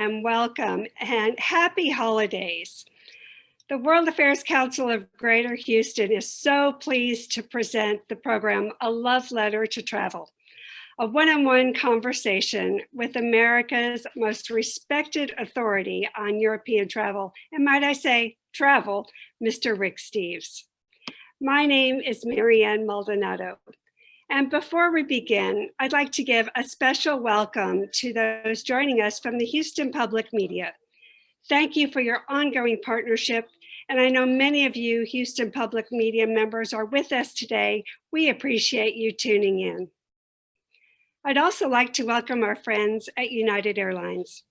and welcome and happy holidays. The World Affairs Council of Greater Houston is so pleased to present the program, A Love Letter to Travel, a one-on-one conversation with America's most respected authority on European travel, and might I say, travel, Mr. Rick Steves. My name is Marianne Maldonado. And before we begin, I'd like to give a special welcome to those joining us from the Houston Public Media. Thank you for your ongoing partnership. And I know many of you Houston Public Media members are with us today. We appreciate you tuning in. I'd also like to welcome our friends at United Airlines.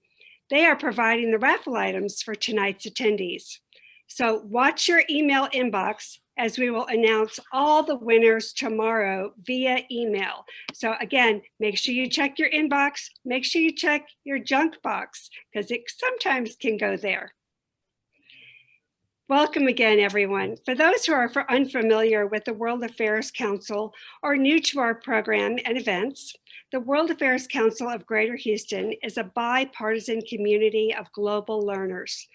They are providing the raffle items for tonight's attendees. So watch your email inbox as we will announce all the winners tomorrow via email. So again, make sure you check your inbox, make sure you check your junk box, because it sometimes can go there. Welcome again, everyone. For those who are unfamiliar with the World Affairs Council or new to our program and events, the World Affairs Council of Greater Houston is a bipartisan community of global learners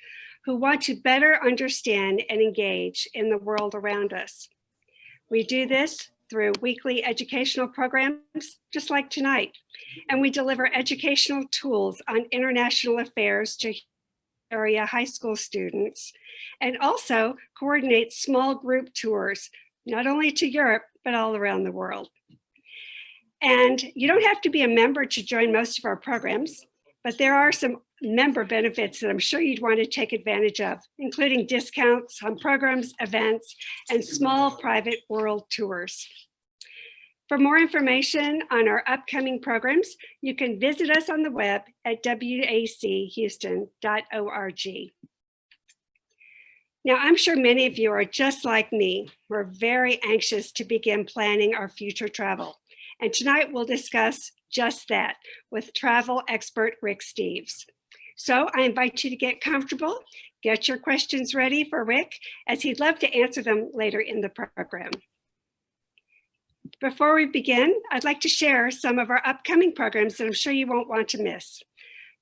who want to better understand and engage in the world around us. We do this through weekly educational programs, just like tonight, and we deliver educational tools on international affairs to area high school students, and also coordinate small group tours, not only to Europe, but all around the world. And you don't have to be a member to join most of our programs, but there are some member benefits that I'm sure you'd want to take advantage of, including discounts on programs, events, and small private world tours. For more information on our upcoming programs, you can visit us on the web at wachhouston.org. Now, I'm sure many of you are just like me. We're very anxious to begin planning our future travel. And tonight we'll discuss just that with travel expert Rick Steves. So I invite you to get comfortable, get your questions ready for Rick, as he'd love to answer them later in the program. Before we begin, I'd like to share some of our upcoming programs that I'm sure you won't want to miss.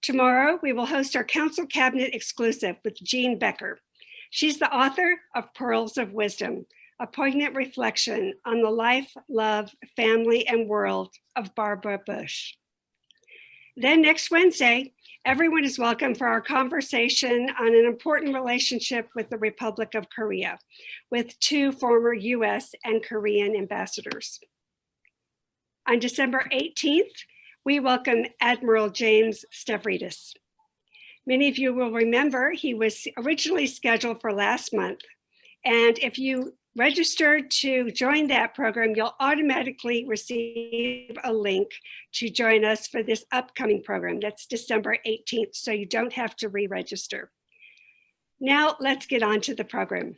Tomorrow, we will host our Council Cabinet exclusive with Jean Becker. She's the author of Pearls of Wisdom, a poignant reflection on the life, love, family, and world of Barbara Bush. Then next Wednesday, everyone is welcome for our conversation on an important relationship with the Republic of Korea, with two former US and Korean ambassadors. On December 18th, we welcome Admiral James Stavridis. Many of you will remember he was originally scheduled for last month, and if you registered to join that program, you'll automatically receive a link to join us for this upcoming program. That's December 18th, so you don't have to re-register. Now let's get on to the program.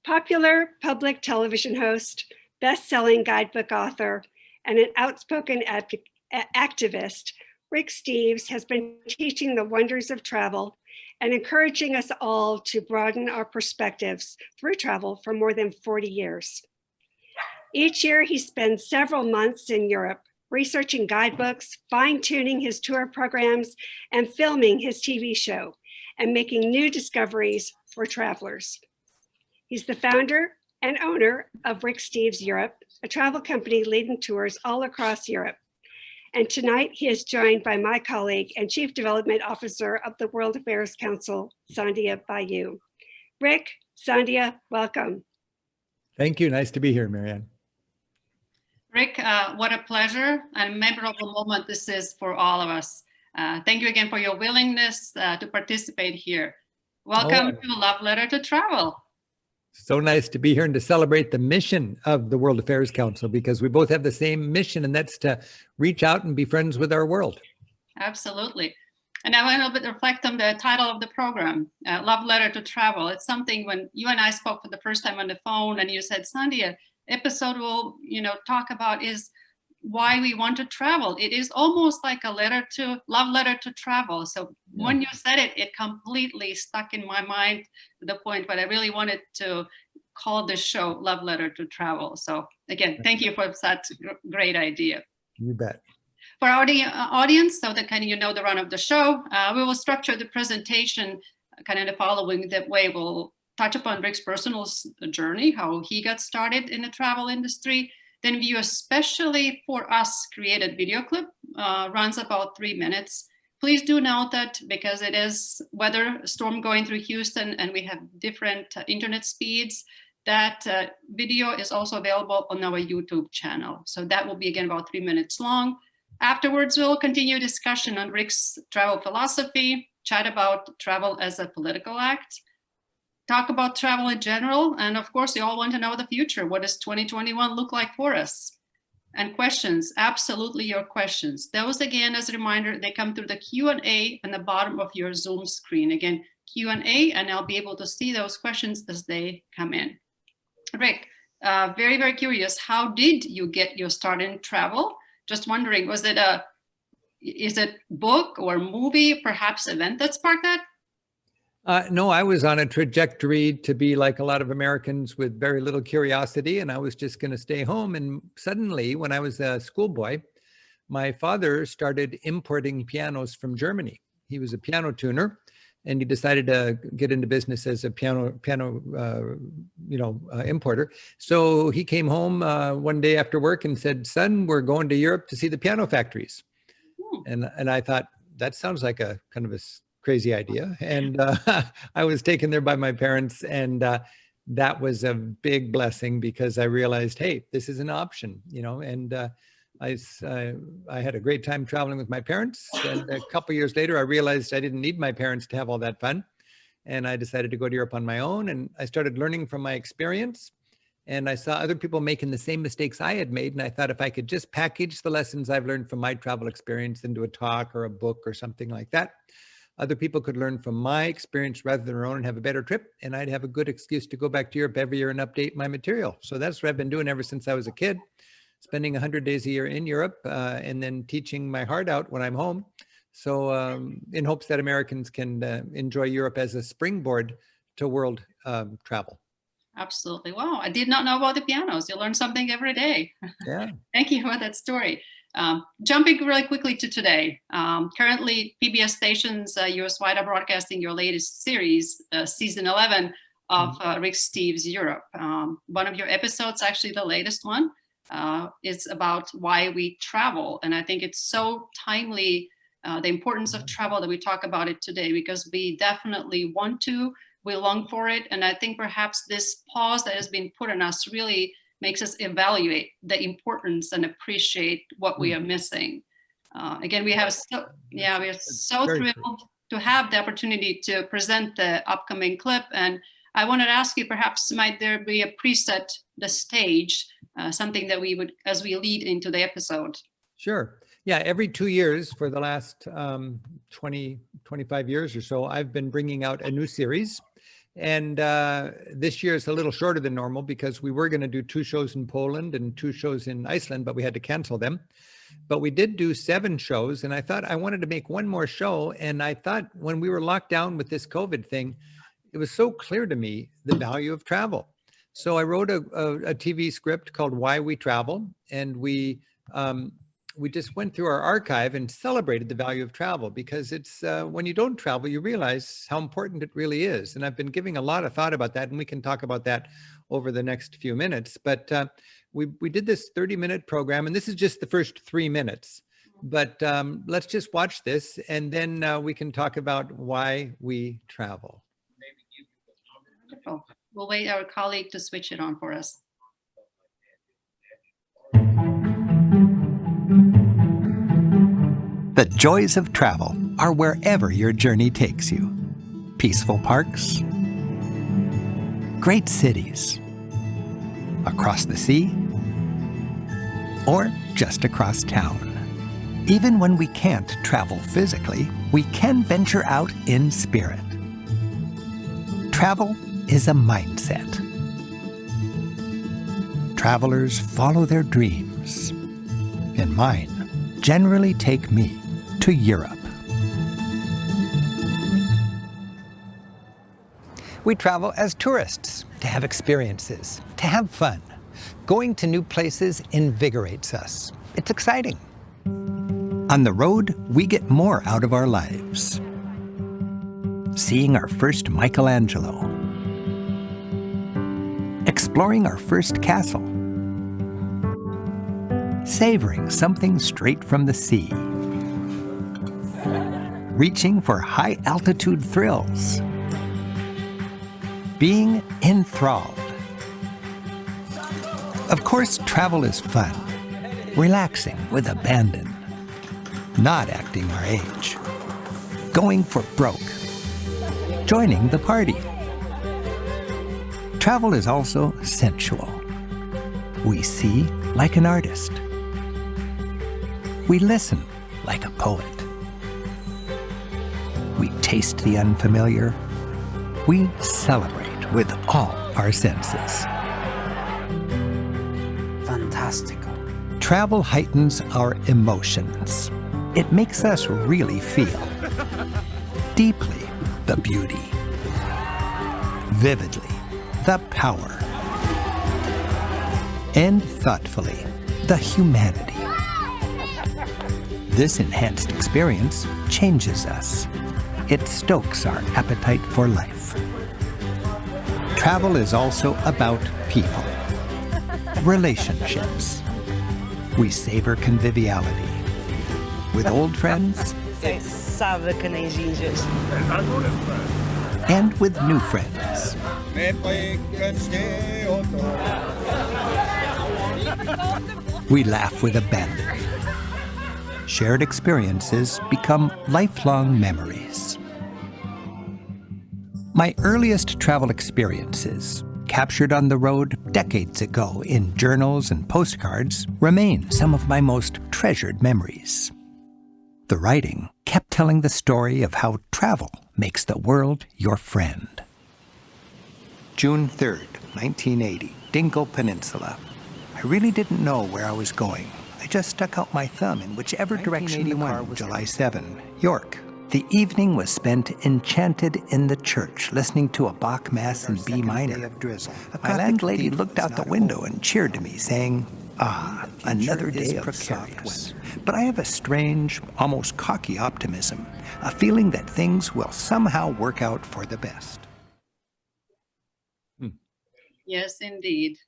Popular public television host, best-selling guidebook author, and an outspoken activist, Rick Steves has been teaching the wonders of travel and encouraging us all to broaden our perspectives through travel for more than 40 years. Each year, he spends several months in Europe researching guidebooks, fine-tuning his tour programs, and filming his TV show, and making new discoveries for travelers. He's the founder and owner of Rick Steves Europe, a travel company leading tours all across Europe. And tonight he is joined by my colleague and Chief Development Officer of the World Affairs Council, Sandhya Bayou. Rick, Sandhya, welcome. Thank you. Nice to be here, Marianne. Rick, what a pleasure and memorable moment this is for all of us. Thank you again for your willingness to participate here. Welcome to Love Letter to Travel. So nice to be here and to celebrate the mission of the World Affairs Council, because we both have the same mission, and that's to reach out and be friends with our world. Absolutely. And I want to reflect on the title of the program, Love Letter to Travel. It's something when you and I spoke for the first time on the phone and you said, Sandhya, episode we'll talk about is why we want to travel. It is almost like a love letter to travel. So when you said it, it completely stuck in my mind to the point where I really wanted to call this show Love Letter to Travel. So again, thank you for such a great idea. You bet. For our audience, so that kind of you know the run of the show, we will structure the presentation kind of the following way. We'll touch upon Rick's personal journey, how he got started in the travel industry, then view a specially for us created video clip, runs about 3 minutes. Please do note that because it is weather storm going through Houston and we have different internet speeds, that video is also available on our YouTube channel. So that will be again about 3 minutes long. Afterwards, we'll continue discussion on Rick's travel philosophy, chat about travel as a political act, talk about travel in general, and of course, you all want to know the future. What does 2021 look like for us? And questions, absolutely your questions. Those, again, as a reminder, they come through the Q&A on the bottom of your Zoom screen. Again, Q&A, and I'll be able to see those questions as they come in. Rick, very, very curious, how did you get your start in travel? Just wondering, is it book or movie, perhaps event that sparked that? No, I was on a trajectory to be like a lot of Americans with very little curiosity, and I was just going to stay home. And suddenly, when I was a schoolboy, my father started importing pianos from Germany. He was a piano tuner, and he decided to get into business as a piano importer. So he came home one day after work and said, "Son, we're going to Europe to see the piano factories." And I thought, that sounds like a kind of a crazy idea. And I was taken there by my parents, and that was a big blessing because I realized, hey, this is an option, and I had a great time traveling with my parents. And a couple of years later, I realized I didn't need my parents to have all that fun. And I decided to go to Europe on my own, and I started learning from my experience. And I saw other people making the same mistakes I had made. And I thought if I could just package the lessons I've learned from my travel experience into a talk or a book or something like that, other people could learn from my experience rather than their own and have a better trip. And I'd have a good excuse to go back to Europe every year and update my material. So that's what I've been doing ever since I was a kid, spending 100 days a year in Europe and then teaching my heart out when I'm home. So in hopes that Americans can enjoy Europe as a springboard to world travel. Absolutely. Wow. I did not know about the pianos. You learn something every day. Yeah. Thank you for that story. Jumping really quickly to today. Currently, PBS stations US-wide are broadcasting your latest series, season 11 of Rick Steves Europe. One of your episodes, actually the latest one, is about why we travel. And I think it's so timely, the importance of travel, that we talk about it today, because we definitely want to, we long for it. And I think perhaps this pause that has been put on us really makes us evaluate the importance and appreciate what we are missing. Again, we are so thrilled to have the opportunity to present the upcoming clip. And I wanted to ask you, perhaps might there be a preset, the stage, something that we would, as we lead into the episode? Sure. Yeah, every 2 years for the last 25 years or so, I've been bringing out a new series. And this year is a little shorter than normal because we were going to do 2 shows in Poland and 2 shows in Iceland, but we had to cancel them. But we did do 7 shows, and I thought I wanted to make one more show. And I thought when we were locked down with this COVID thing, it was so clear to me the value of travel. So I wrote a TV script called Why We Travel, and we just went through our archive and celebrated the value of travel, because it's when you don't travel, you realize how important it really is. And I've been giving a lot of thought about that, and we can talk about that over the next few minutes. But we did this 30-minute program, and this is just the first 3 minutes. But let's just watch this, and then we can talk about why we travel. Wonderful. We'll wait our colleague to switch it on for us. The joys of travel are wherever your journey takes you. Peaceful parks, great cities, across the sea, or just across town. Even when we can't travel physically, we can venture out in spirit. Travel is a mindset. Travelers follow their dreams, and mine generally take me to Europe. We travel as tourists to have experiences, to have fun. Going to new places invigorates us. It's exciting. On the road, we get more out of our lives. Seeing our first Michelangelo. Exploring our first castle. Savoring something straight from the sea. Reaching for high-altitude thrills. Being enthralled. Of course, travel is fun. Relaxing with abandon. Not acting our age. Going for broke. Joining the party. Travel is also sensual. We see like an artist. We listen like a poet. We taste the unfamiliar. We celebrate with all our senses. Fantastical. Travel heightens our emotions. It makes us really feel deeply the beauty, vividly the power, and thoughtfully the humanity. This enhanced experience changes us. It stokes our appetite for life. Travel is also about people, relationships. We savor conviviality. With old friends and with new friends. We laugh with abandon. Shared experiences become lifelong memories. My earliest travel experiences, captured on the road decades ago in journals and postcards, remain some of my most treasured memories. The writing kept telling the story of how travel makes the world your friend. June 3rd, 1980, Dingle Peninsula. I really didn't know where I was going. I just stuck out my thumb in whichever direction the car was. July 7, York. The evening was spent enchanted in the church, listening to a Bach Mass in B minor. My landlady looked out the window and cheered to me, saying, "Ah, another day of soft weather." But I have a strange, almost cocky optimism, a feeling that things will somehow work out for the best. Yes, indeed.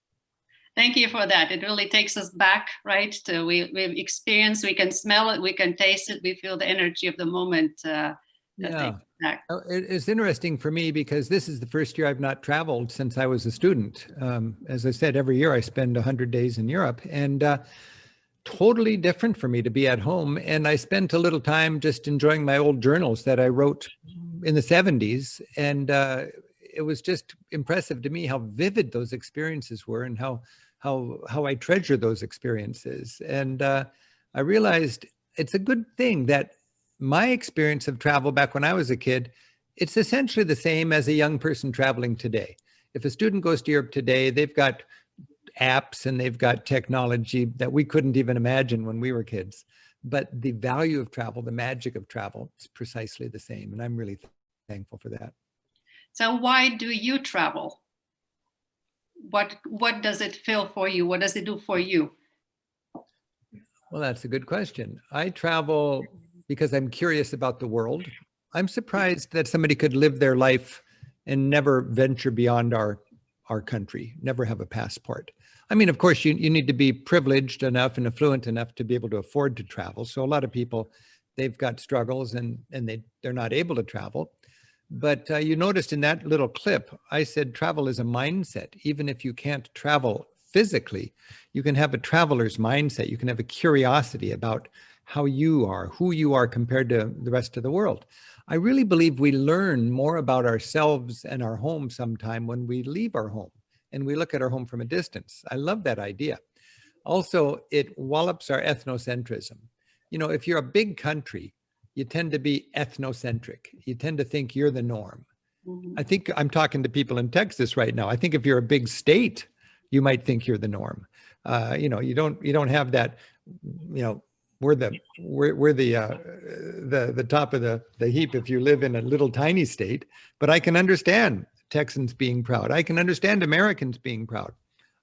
Thank you for that. It really takes us back, right? To we've experienced, we can smell it, we can taste it, we feel the energy of the moment. That takes us back. It's interesting for me because this is the first year I've not traveled since I was a student. As I said, every year I spend 100 days in Europe, and totally different for me to be at home. And I spent a little time just enjoying my old journals that I wrote in the 70s. And it was just impressive to me how vivid those experiences were and how I treasure those experiences. And I realized it's a good thing that my experience of travel back when I was a kid, it's essentially the same as a young person traveling today. If a student goes to Europe today, they've got apps and they've got technology that we couldn't even imagine when we were kids. But the value of travel, the magic of travel is precisely the same. And I'm really thankful for that. So why do you travel? What does it feel for you? What does it do for you? Well, that's a good question. I travel because I'm curious about the world. I'm surprised that somebody could live their life and never venture beyond our country, never have a passport. I mean, of course, you need to be privileged enough and affluent enough to be able to afford to travel. So a lot of people, they've got struggles and they're not able to travel. But you noticed in that little clip, I said travel is a mindset. Even if you can't travel physically, you can have a traveler's mindset. You can have a curiosity about how you are, who you are compared to the rest of the world. I really believe we learn more about ourselves and our home sometime when we leave our home and we look at our home from a distance. I love that idea. Also, it wallops our ethnocentrism. You know, if you're a big country, you tend to be ethnocentric. You tend to think you're the norm. Mm-hmm. I think I'm talking to people in Texas right now. I think if you're a big state, you might think you're the norm. You know, you don't have that, you know, we're the top of the heap if you live in a little tiny state. But I can understand Texans being proud. I can understand Americans being proud.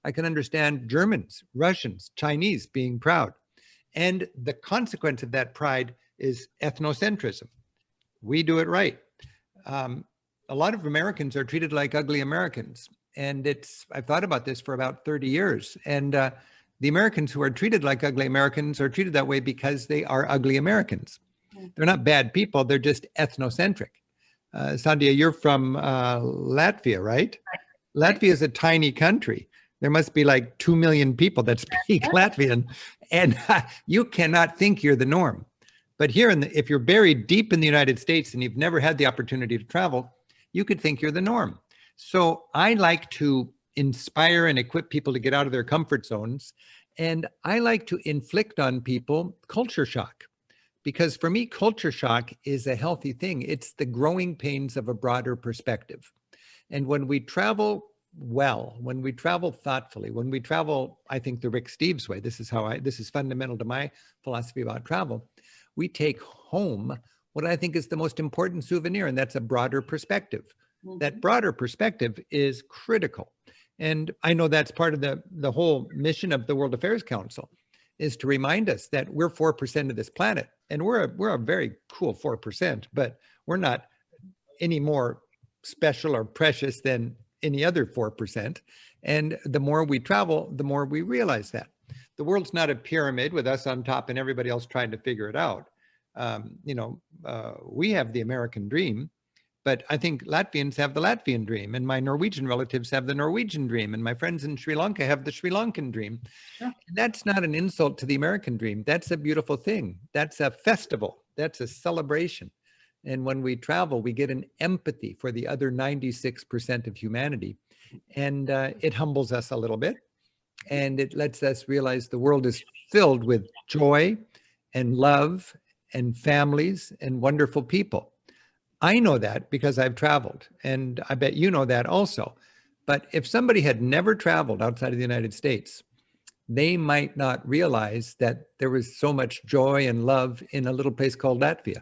I can understand Germans, Russians, Chinese being proud. And the consequence of that pride is ethnocentrism. We do it right. A lot of Americans are treated like ugly Americans. And I've thought about this for about 30 years. And the Americans who are treated like ugly Americans are treated that way because they are ugly Americans. They're not bad people. They're just ethnocentric. Sandhya, you're from Latvia, right? Latvia is a tiny country. There must be like 2 million people that speak Latvian, and you cannot think you're the norm. But here, if you're buried deep in the United States and you've never had the opportunity to travel, you could think you're the norm. So I like to inspire and equip people to get out of their comfort zones. And I like to inflict on people culture shock. Because for me, culture shock is a healthy thing. It's the growing pains of a broader perspective. And when we travel well, when we travel thoughtfully, when we travel, I think the Rick Steves way, this is fundamental to my philosophy about travel, we take home what I think is the most important souvenir, and that's a broader perspective. That broader perspective is critical. And I know that's part of the whole mission of the World Affairs Council, is to remind us that we're 4% of this planet. And we're a very cool 4%, but we're not any more special or precious than any other 4%. And the more we travel, the more we realize that. The world's not a pyramid with us on top and everybody else trying to figure it out. We have the American dream, but I think Latvians have the Latvian dream, and my Norwegian relatives have the Norwegian dream, and my friends in Sri Lanka have the Sri Lankan dream. Sure. That's not an insult to the American dream. That's a beautiful thing. That's a festival. That's a celebration. And when we travel, we get an empathy for the other 96% of humanity. And it humbles us a little bit. And it lets us realize the world is filled with joy and love and families and wonderful people. I know that because I've traveled, and I bet you know that also. But if somebody had never traveled outside of the United States, they might not realize that there was so much joy and love in a little place called Latvia.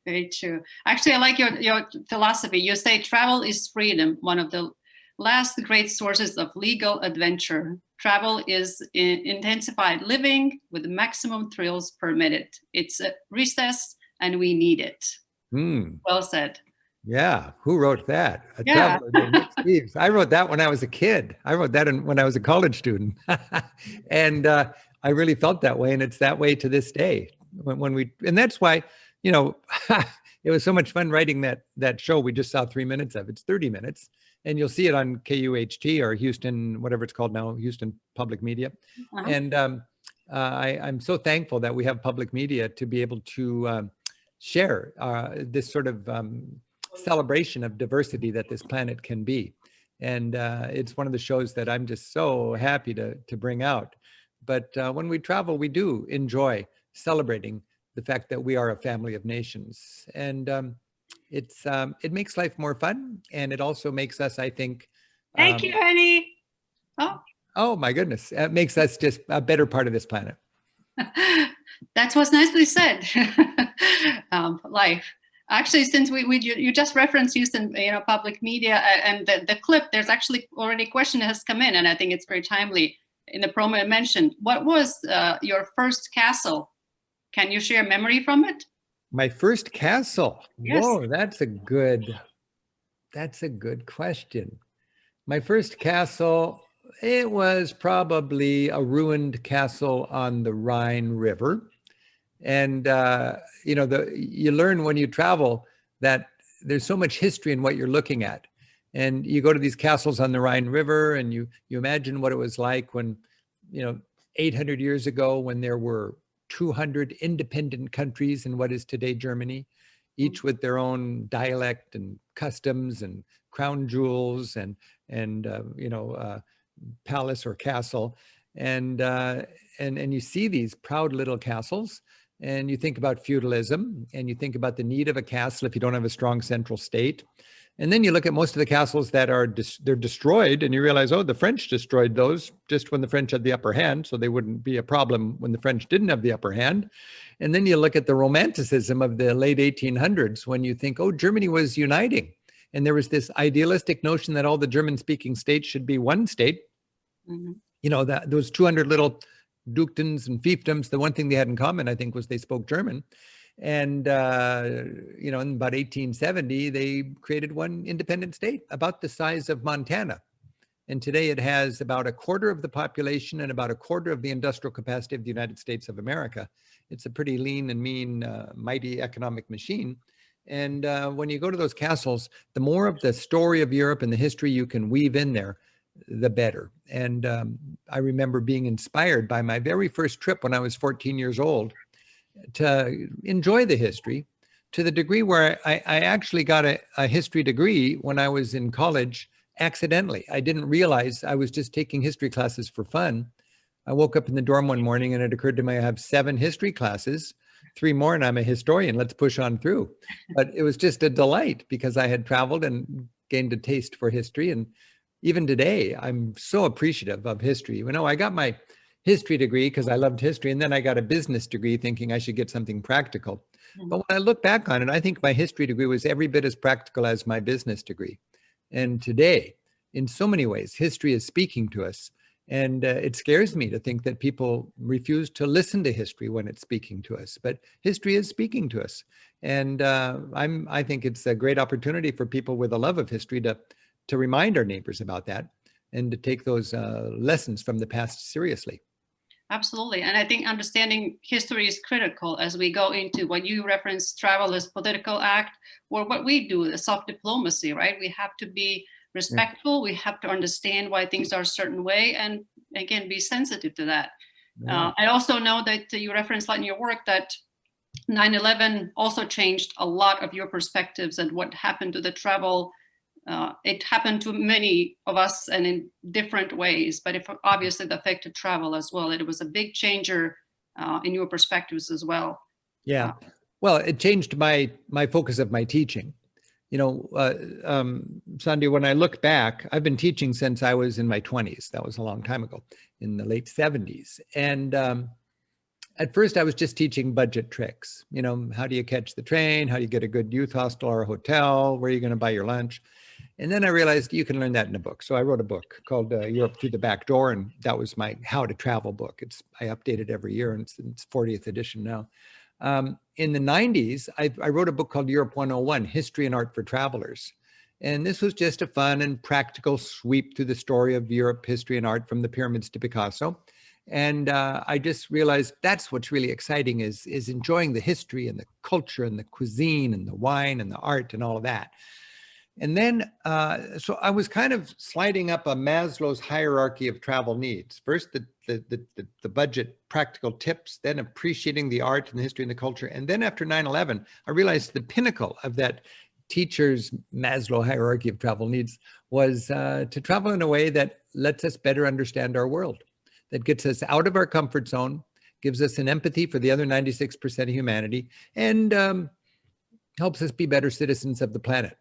Very true. Actually, I like your philosophy. You say travel is freedom, one of the last great sources of legal adventure. Travel is intensified living with maximum thrills permitted. It's a recess and we need it. Well said. Yeah. Who wrote that? Traveler named Rick Steves. I wrote that when I was a kid. I wrote that when I was a college student. And I really felt that way. And it's that way to this day. And that's why, it was so much fun writing that show. We just saw 3 minutes of. It's 30 minutes. And you'll see it on KUHT or Houston, whatever it's called now, Houston Public Media. Uh-huh. And I'm so thankful that we have public media to be able to share this sort of celebration of diversity that this planet can be. And it's one of the shows that I'm just so happy to bring out. But when we travel, we do enjoy celebrating the fact that we are a family of nations. And it makes life more fun. And it also makes us, I think. Thank you, honey. Oh my goodness. It makes us just a better part of this planet. That was nicely said. Life. Actually, since you just referenced Houston, public media and the clip, there's actually already a question that has come in, and I think it's very timely. In the promo I mentioned, what was your first castle? Can you share a memory from it? My first castle? Yes. Whoa, that's a good question. My first castle, it was probably a ruined castle on the Rhine River. And, you learn when you travel that there's so much history in what you're looking at. And you go to these castles on the Rhine River and you imagine what it was like when, 800 years ago, when there were 200 independent countries in what is today Germany, each with their own dialect and customs and crown jewels and palace or castle. And you see these proud little castles. And you think about feudalism, and you think about the need of a castle if you don't have a strong central state. And then you look at most of the castles that they're destroyed, and you realize, the French destroyed those just when the French had the upper hand, so they wouldn't be a problem when the French didn't have the upper hand. And then you look at the romanticism of the late 1800s when you think, Germany was uniting. And there was this idealistic notion that all the German-speaking states should be one state. Mm-hmm. Those 200 little dukedoms and fiefdoms, the one thing they had in common, I think, was they spoke German. And, you know, in about 1870, they created one independent state about the size of Montana. And today it has about a quarter of the population and about a quarter of the industrial capacity of the United States of America. It's a pretty lean and mean, mighty economic machine. And when you go to those castles, the more of the story of Europe and the history you can weave in there, the better. And I remember being inspired by my very first trip when I was 14 years old to enjoy the history, to the degree where I actually got a history degree when I was in college accidentally. I didn't realize I was just taking history classes for fun. I woke up in the dorm one morning and it occurred to me I have 7 history classes, 3 more, and I'm a historian. Let's push on through. But it was just a delight because I had traveled and gained a taste for history. And even today, I'm so appreciative of history. You know, I got my history degree because I loved history, and then I got a business degree thinking I should get something practical. But when I look back on it, I think my history degree was every bit as practical as my business degree. And today, in so many ways, history is speaking to us. And it scares me to think that people refuse to listen to history when it's speaking to us. But history is speaking to us. And I think it's a great opportunity for people with a love of history to remind our neighbors about that and to take those lessons from the past seriously. Absolutely. And I think understanding history is critical as we go into what you referenced, travel as political act, or what we do, the soft diplomacy, right? We have to be respectful. We have to understand why things are a certain way, and again, be sensitive to that. I also know that you referenced in your work that 9/11 also changed a lot of your perspectives and what happened to the travel. It happened to many of us and in different ways, but it obviously affected travel as well. It was a big changer in your perspectives as well. Yeah. Well, it changed my focus of my teaching. You know, Sandy, when I look back, I've been teaching since I was in my 20s. That was a long time ago, in the late 70s. And at first I was just teaching budget tricks. You know, how do you catch the train? How do you get a good youth hostel or a hotel? Where are you going to buy your lunch? And then I realized you can learn that in a book. So I wrote a book called Europe Through the Back Door. And that was my how to travel book. I update it every year, and it's 40th edition now. In the 90s, I wrote a book called Europe 101, History and Art for Travelers. And this was just a fun and practical sweep through the story of Europe, history and art from the pyramids to Picasso. And I just realized that's what's really exciting is enjoying the history and the culture and the cuisine and the wine and the art and all of that. And then, so I was kind of sliding up a Maslow's hierarchy of travel needs. First, the budget, practical tips, then appreciating the art and the history and the culture. And then after 9/11, I realized the pinnacle of that teacher's Maslow hierarchy of travel needs was to travel in a way that lets us better understand our world, that gets us out of our comfort zone, gives us an empathy for the other 96% of humanity, and helps us be better citizens of the planet.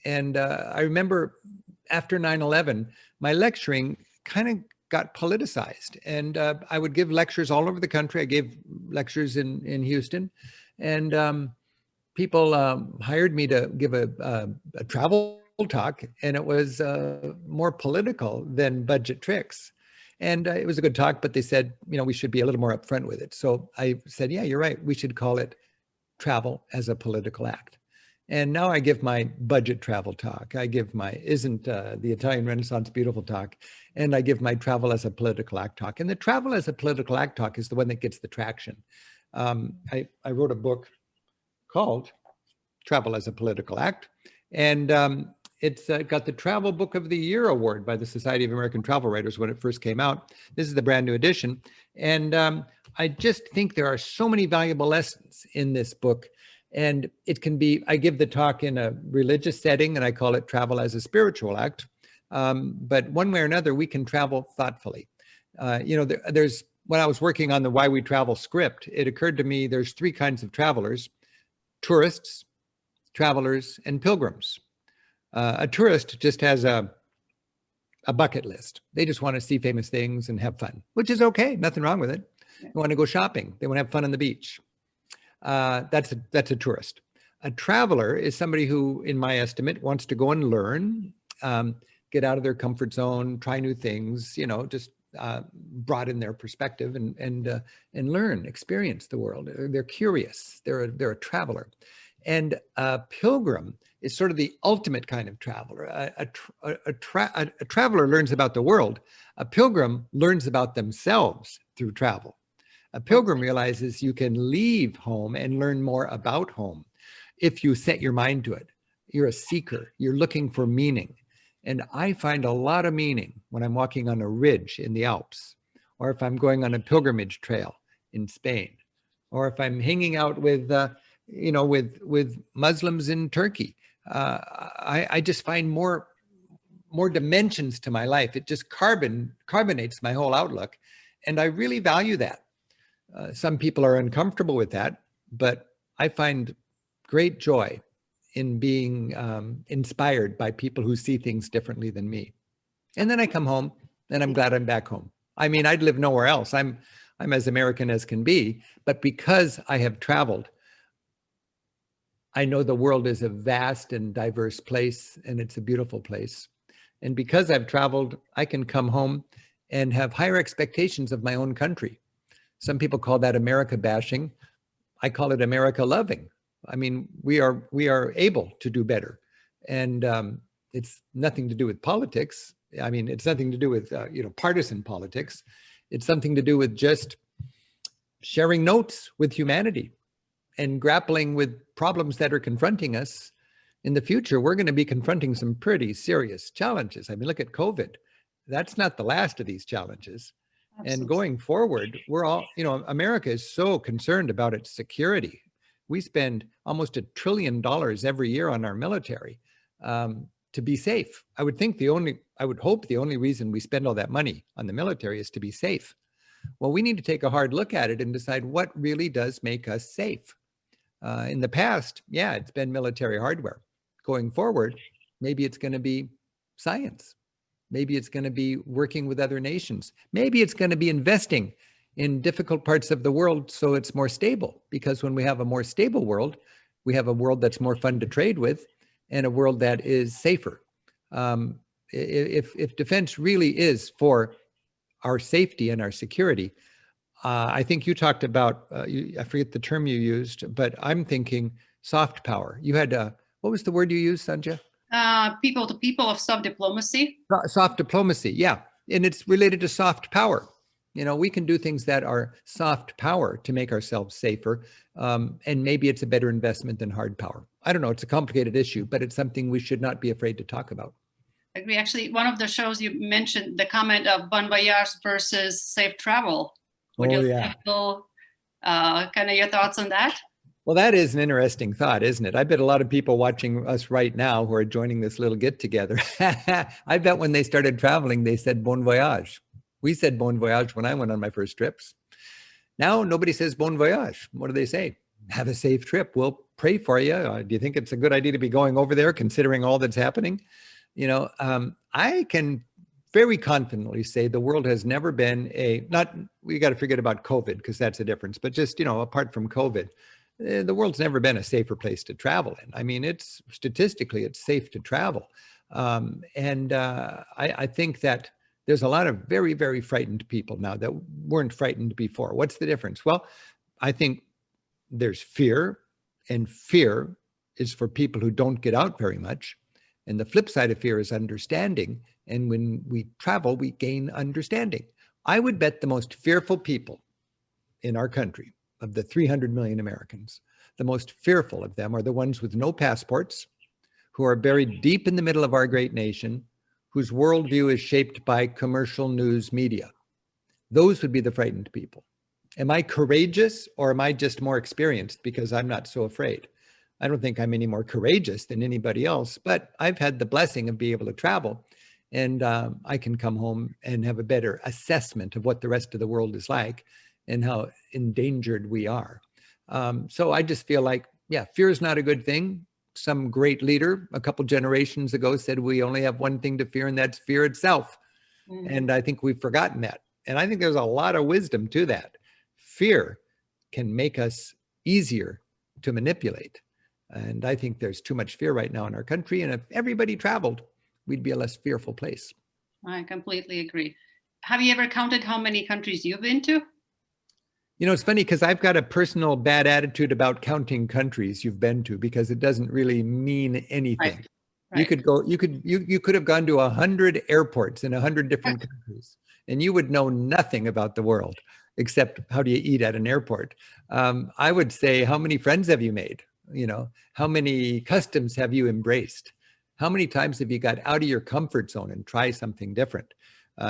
And I remember after 9/11, my lecturing kind of got politicized. And I would give lectures all over the country. I gave lectures in Houston. And people hired me to give a travel talk. And it was more political than budget tricks. And it was a good talk, but they said, you know, we should be a little more upfront with it. So I said, yeah, you're right. We should call it Travel as a Political Act. And now I give my budget travel talk. I give my Isn't the Italian Renaissance Beautiful talk. And I give my Travel as a Political Act talk. And the Travel as a Political Act talk is the one that gets the traction. I wrote a book called Travel as a Political Act. And it's got the Travel Book of the Year award by the Society of American Travel Writers when it first came out. This is the brand new edition. And I just think there are so many valuable lessons in this book. And it can be, I give the talk in a religious setting and I call it Travel as a Spiritual Act. But one way or another, we can travel thoughtfully. You know, there's, when I was working on the Why We Travel script, it occurred to me there's 3 kinds of travelers: tourists, travelers, and pilgrims. A tourist just has a bucket list. They just want to see famous things and have fun, which is okay. Nothing wrong with it. They want to go shopping. They want to have fun on the beach. That's a tourist. A traveler is somebody who, in my estimate, wants to go and learn, get out of their comfort zone, try new things, you know, just broaden their perspective and learn, experience the world. They're curious. They're a traveler, and a pilgrim is sort of the ultimate kind of traveler. A traveler learns about the world. A pilgrim learns about themselves through travel. A pilgrim realizes you can leave home and learn more about home if you set your mind to it. You're a seeker. You're looking for meaning. And I find a lot of meaning when I'm walking on a ridge in the Alps, or if I'm going on a pilgrimage trail in Spain, or if I'm hanging out with Muslims in Turkey. I just find more dimensions to my life. It just carbonates my whole outlook. And I really value that. Some people are uncomfortable with that, but I find great joy in being inspired by people who see things differently than me. And then I come home and I'm glad I'm back home. I mean, I'd live nowhere else. I'm as American as can be, but because I have traveled, I know the world is a vast and diverse place, and it's a beautiful place. And because I've traveled, I can come home and have higher expectations of my own country. Some people call that America bashing. I call it America loving. I mean, we are able to do better. And it's nothing to do with politics. I mean, it's nothing to do with, partisan politics. It's something to do with just sharing notes with humanity and grappling with problems that are confronting us. In the future, we're going to be confronting some pretty serious challenges. I mean, look at COVID. That's not the last of these challenges. Absolutely. And going forward, we're all, America is so concerned about its security. We spend almost $1 trillion every year on our military to be safe. I would hope the only reason we spend all that money on the military is to be safe. Well, we need to take a hard look at it and decide what really does make us safe. In the past, it's been military hardware. Going forward, maybe it's going to be science. Maybe it's going to be working with other nations. Maybe it's going to be investing in difficult parts of the world so it's more stable. Because when we have a more stable world, we have a world that's more fun to trade with and a world that is safer. If defense really is for our safety and our security, I think you talked about, I forget the term you used, but I'm thinking soft power. You had, what was the word you used, Sandhya? People to people of soft diplomacy. Soft diplomacy, yeah. And it's related to soft power. We can do things that are soft power to make ourselves safer. And maybe it's a better investment than hard power. I don't know, it's a complicated issue, but it's something we should not be afraid to talk about. I agree. Actually, one of the shows you mentioned the comment of bon voyage versus safe travel. Would you kind of your thoughts on that? Well, that is an interesting thought, isn't it? I bet a lot of people watching us right now who are joining this little get together, I bet when they started traveling, they said bon voyage. We said bon voyage when I went on my first trips. Now nobody says bon voyage. What do they say? Have a safe trip. We'll pray for you. Do you think it's a good idea to be going over there considering all that's happening? I can very confidently say the world has never been we got to forget about COVID because that's a difference, but just, apart from COVID, the world's never been a safer place to travel in. I mean, statistically, it's safe to travel. I think that there's a lot of very, very frightened people now that weren't frightened before. What's the difference? Well, I think there's fear, and fear is for people who don't get out very much. And the flip side of fear is understanding. And when we travel, we gain understanding. I would bet the most fearful people in our country, of the 300 million Americans, the most fearful of them are the ones with no passports, who are buried deep in the middle of our great nation, whose worldview is shaped by commercial news media. Those would be the frightened people. Am I courageous, or am I just more experienced because I'm not so afraid? I don't think I'm any more courageous than anybody else, but I've had the blessing of being able to travel, and I can come home and have a better assessment of what the rest of the world is like and how endangered we are. So I just feel like, fear is not a good thing. Some great leader a couple generations ago said we only have one thing to fear, and that's fear itself. Mm-hmm. And I think we've forgotten that. And I think there's a lot of wisdom to that. Fear can make us easier to manipulate. And I think there's too much fear right now in our country. And if everybody traveled, we'd be a less fearful place. I completely agree. have you ever counted how many countries you've been to? You know, it's funny because I've got a personal bad attitude about counting countries you've been to because it doesn't really mean anything. Right. You could go, you could have gone to 100 airports in 100 different countries, and you would know nothing about the world except how do you eat at an airport. I would say, how many friends have you made? You know, how many customs have you embraced? How many times have you got out of your comfort zone and try something different?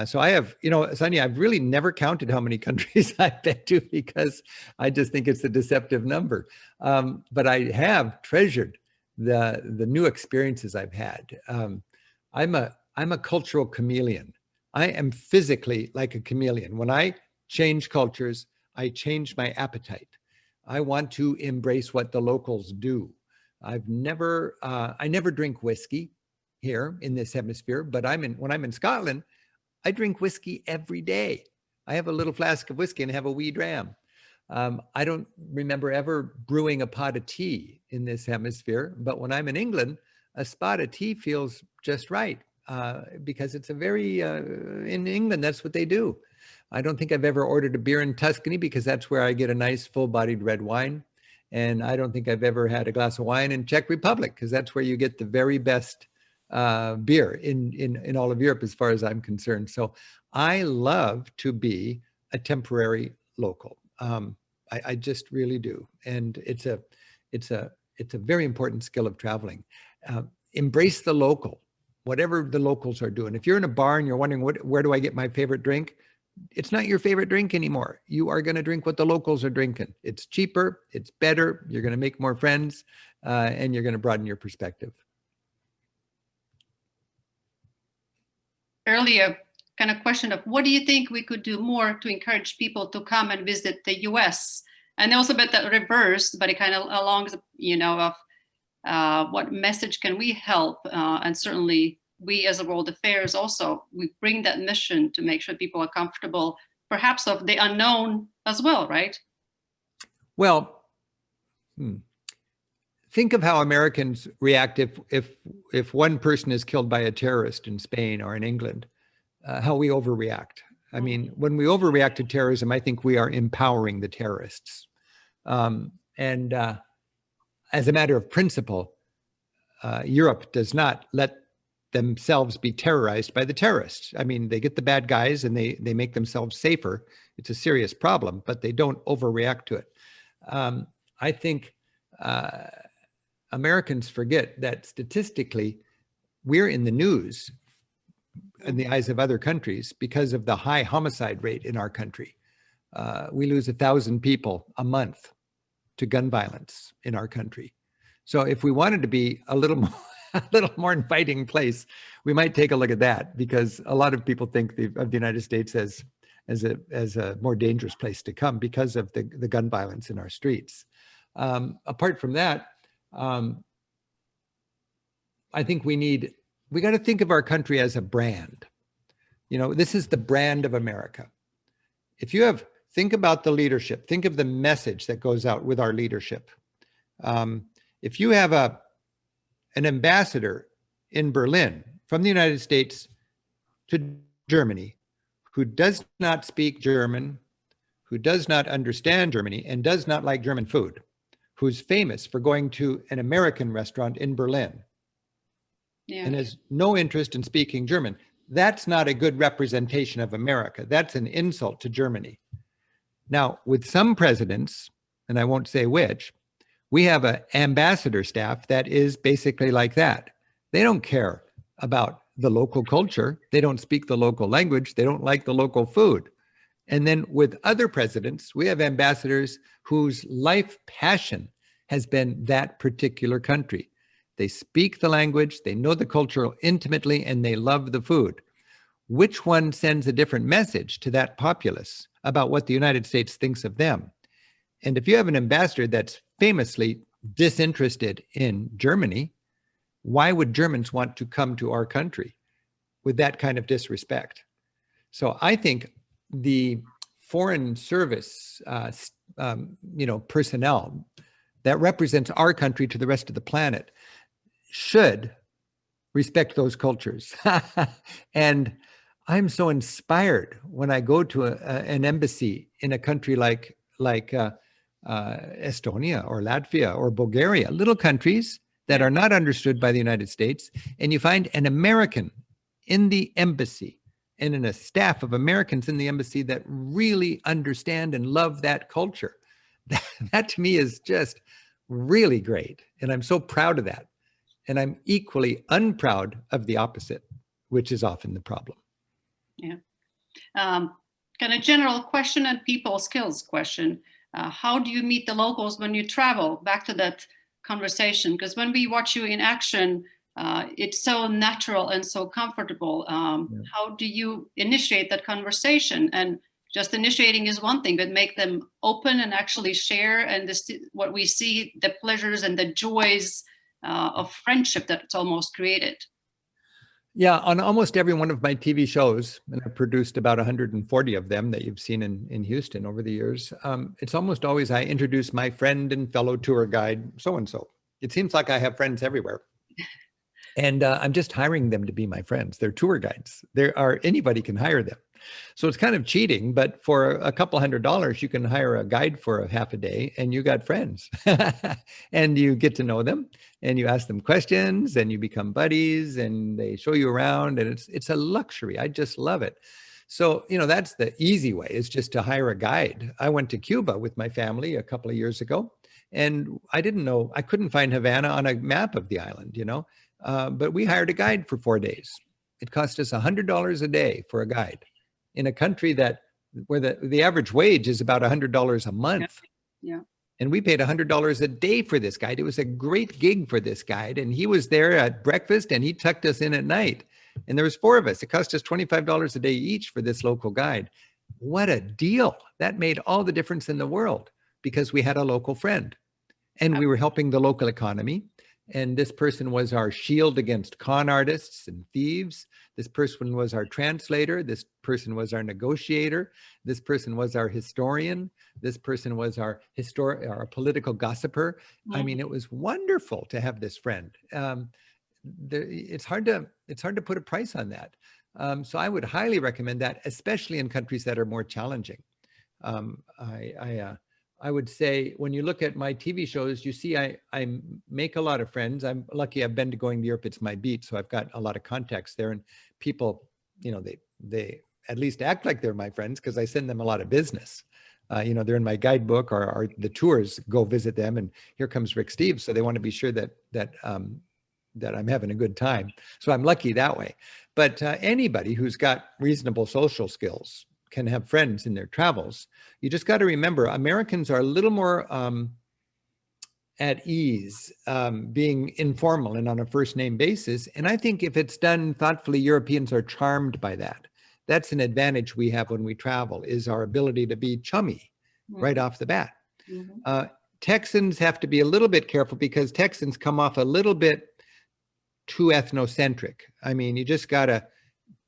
So I have, you know, Sonia, I've really never counted how many countries I've been to because I just think it's a deceptive number. But I have treasured the new experiences I've had. I'm a cultural chameleon. I am physically like a chameleon. When I change cultures, I change my appetite. I want to embrace what the locals do. I never drink whiskey here in this hemisphere, but when I'm in Scotland, I drink whiskey every day. I have a little flask of whiskey and have a wee dram. I don't remember ever brewing a pot of tea in this hemisphere, but when I'm in England, a spot of tea feels just right because it's a very, in England, that's what they do. I don't think I've ever ordered a beer in Tuscany because that's where I get a nice full-bodied red wine. And I don't think I've ever had a glass of wine in Czech Republic because that's where you get the very best beer in all of Europe, as far as I'm concerned. So I love to be a temporary local. I just really do, and it's a very important skill of traveling. Embrace the local, whatever the locals are doing. If you're in a bar and you're wondering where do I get my favorite drink, it's not your favorite drink anymore. You are going to drink what the locals are drinking. It's cheaper, it's better. You're going to make more friends, and you're going to broaden your perspective. Earlier kind of question of what do you think we could do more to encourage people to come and visit the US? And also a bit that reverse, but it kind of along, you know, of what message can we help? And certainly we as a World Affairs also, we bring that mission to make sure people are comfortable, perhaps of the unknown as well, right? Well, think of how Americans react if one person is killed by a terrorist in Spain or in England, how we overreact. I mean, when we overreact to terrorism, I think we are empowering the terrorists. As a matter of principle, Europe does not let themselves be terrorized by the terrorists. I mean, they get the bad guys and they make themselves safer. It's a serious problem, but they don't overreact to it. I think Americans forget that statistically, we're in the news in the eyes of other countries because of the high homicide rate in our country. We lose 1,000 people a month to gun violence in our country. So if we wanted to be a little more inviting place, we might take a look at that, because a lot of people think of the United States as a more dangerous place to come because of the gun violence in our streets. Apart from that, I think we got to think of our country as a brand. You know, this is the brand of America. Think about the leadership, think of the message that goes out with our leadership. If you have an ambassador in Berlin from the United States to Germany who does not speak German, who does not understand Germany, and does not like German food, who's famous for going to an American restaurant in Berlin, and has no interest in speaking German, that's not a good representation of America. That's an insult to Germany. Now, with some presidents, and I won't say which, we have an ambassador staff that is basically like that. They don't care about the local culture. They don't speak the local language. They don't like the local food. And then with other presidents, we have ambassadors whose life passion has been that particular country. They speak the language, they know the culture intimately, and they love the food. Which one sends a different message to that populace about what the United States thinks of them? And if you have an ambassador that's famously disinterested in Germany, why would Germans want to come to our country with that kind of disrespect? So I think the foreign service, personnel that represents our country to the rest of the planet should respect those cultures. And I'm so inspired when I go to an embassy in a country like Estonia or Latvia or Bulgaria, little countries that are not understood by the United States, and you find an American in the embassy and in a staff of Americans in the embassy that really understand and love that culture. That to me is just really great. And I'm so proud of that. And I'm equally unproud of the opposite, which is often the problem. Yeah. Kind of general question and people skills question. How do you meet the locals when you travel? Back to that conversation, because when we watch you in action, it's so natural and so comfortable. How do you initiate that conversation? And just initiating is one thing, but make them open and actually share, and this, what we see, the pleasures and the joys of friendship that's almost created. Yeah, on almost every one of my TV shows, and I've produced about 140 of them that you've seen in Houston over the years, it's almost always I introduce my friend and fellow tour guide, so-and-so. It seems like I have friends everywhere. And I'm just hiring them to be my friends. They're tour guides. Anybody can hire them. So it's kind of cheating, but for a couple $100, you can hire a guide for a half a day and you got friends. And you get to know them and you ask them questions and you become buddies and they show you around, and it's a luxury. I just love it. So, that's the easy way, is just to hire a guide. I went to Cuba with my family a couple of years ago, and I couldn't find Havana on a map of the island, but we hired a guide for 4 days. It cost us $100 a day for a guide in a country where the average wage is about $100 a month. Yeah. And we paid $100 a day for this guide. It was a great gig for this guide. And he was there at breakfast and he tucked us in at night. And there was 4 of us. It cost us $25 a day each for this local guide. What a deal. That made all the difference in the world, because we had a local friend and we were helping the local economy. And this person was our shield against con artists and thieves. This person was our translator. This person was our negotiator. This person was our historian. This person was our political gossiper. I mean, it was wonderful to have this friend. It's hard to put a price on that. So I would highly recommend that, especially in countries that are more challenging. I would say when you look at my TV shows, you see I make a lot of friends. I'm lucky I've been going to Europe. It's my beat. So I've got a lot of contacts there, and people, they at least act like they're my friends because I send them a lot of business. They're in my guidebook, or the tours go visit them, and here comes Rick Steves. So they want to be sure that I'm having a good time. So I'm lucky that way. But anybody who's got reasonable social skills can have friends in their travels. You just got to remember, Americans are a little more at ease being informal and on a first name basis. And I think if it's done thoughtfully, Europeans are charmed by that. That's an advantage we have when we travel, is our ability to be chummy right off the bat. Texans have to be a little bit careful, because Texans come off a little bit too ethnocentric. I mean, you just got to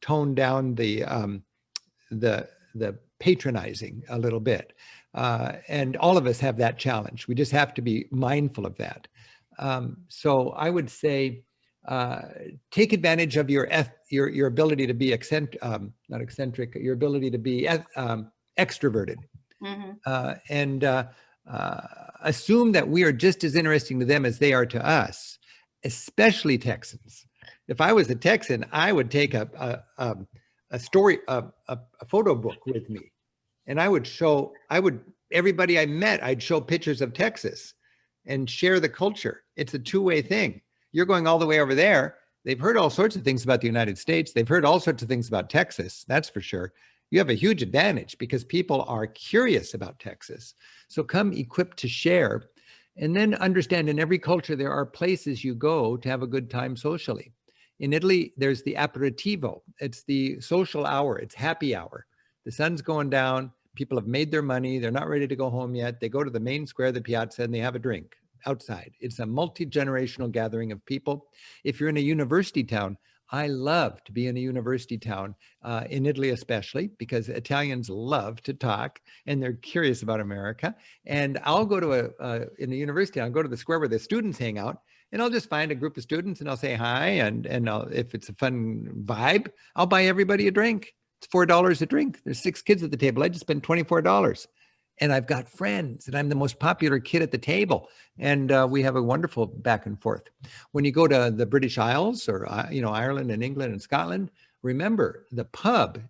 tone down the patronizing a little bit. And all of us have that challenge. We just have to be mindful of that. So I would say, take advantage of your ability to be not eccentric, your ability to be extroverted. And assume that we are just as interesting to them as they are to us, especially Texans. If I was a Texan, I would take a photo book with me, and everybody I met, I'd show pictures of Texas and share the culture. It's a two-way thing. You're going all the way over there. They've heard all sorts of things about the United States. They've heard all sorts of things about Texas. That's for sure. You have a huge advantage because people are curious about Texas. So come equipped to share, and then understand in every culture, there are places you go to have a good time socially. In Italy, there's the aperitivo. It's the social hour. It's happy hour. The sun's going down. People have made their money. They're not ready to go home yet. They go to the main square, the piazza, and they have a drink outside. It's a multi-generational gathering of people. If you're in a university town, I love to be in a university town, in Italy especially, because Italians love to talk and they're curious about America. And I'll go to in a university, I'll go to the square where the students hang out, and I'll just find a group of students and I'll say hi. And if it's a fun vibe, I'll buy everybody a drink. It's $4 a drink. There's 6 kids at the table. I just spent $24. And I've got friends, and I'm the most popular kid at the table. And we have a wonderful back and forth. When you go to the British Isles or, Ireland and England and Scotland, remember the pub,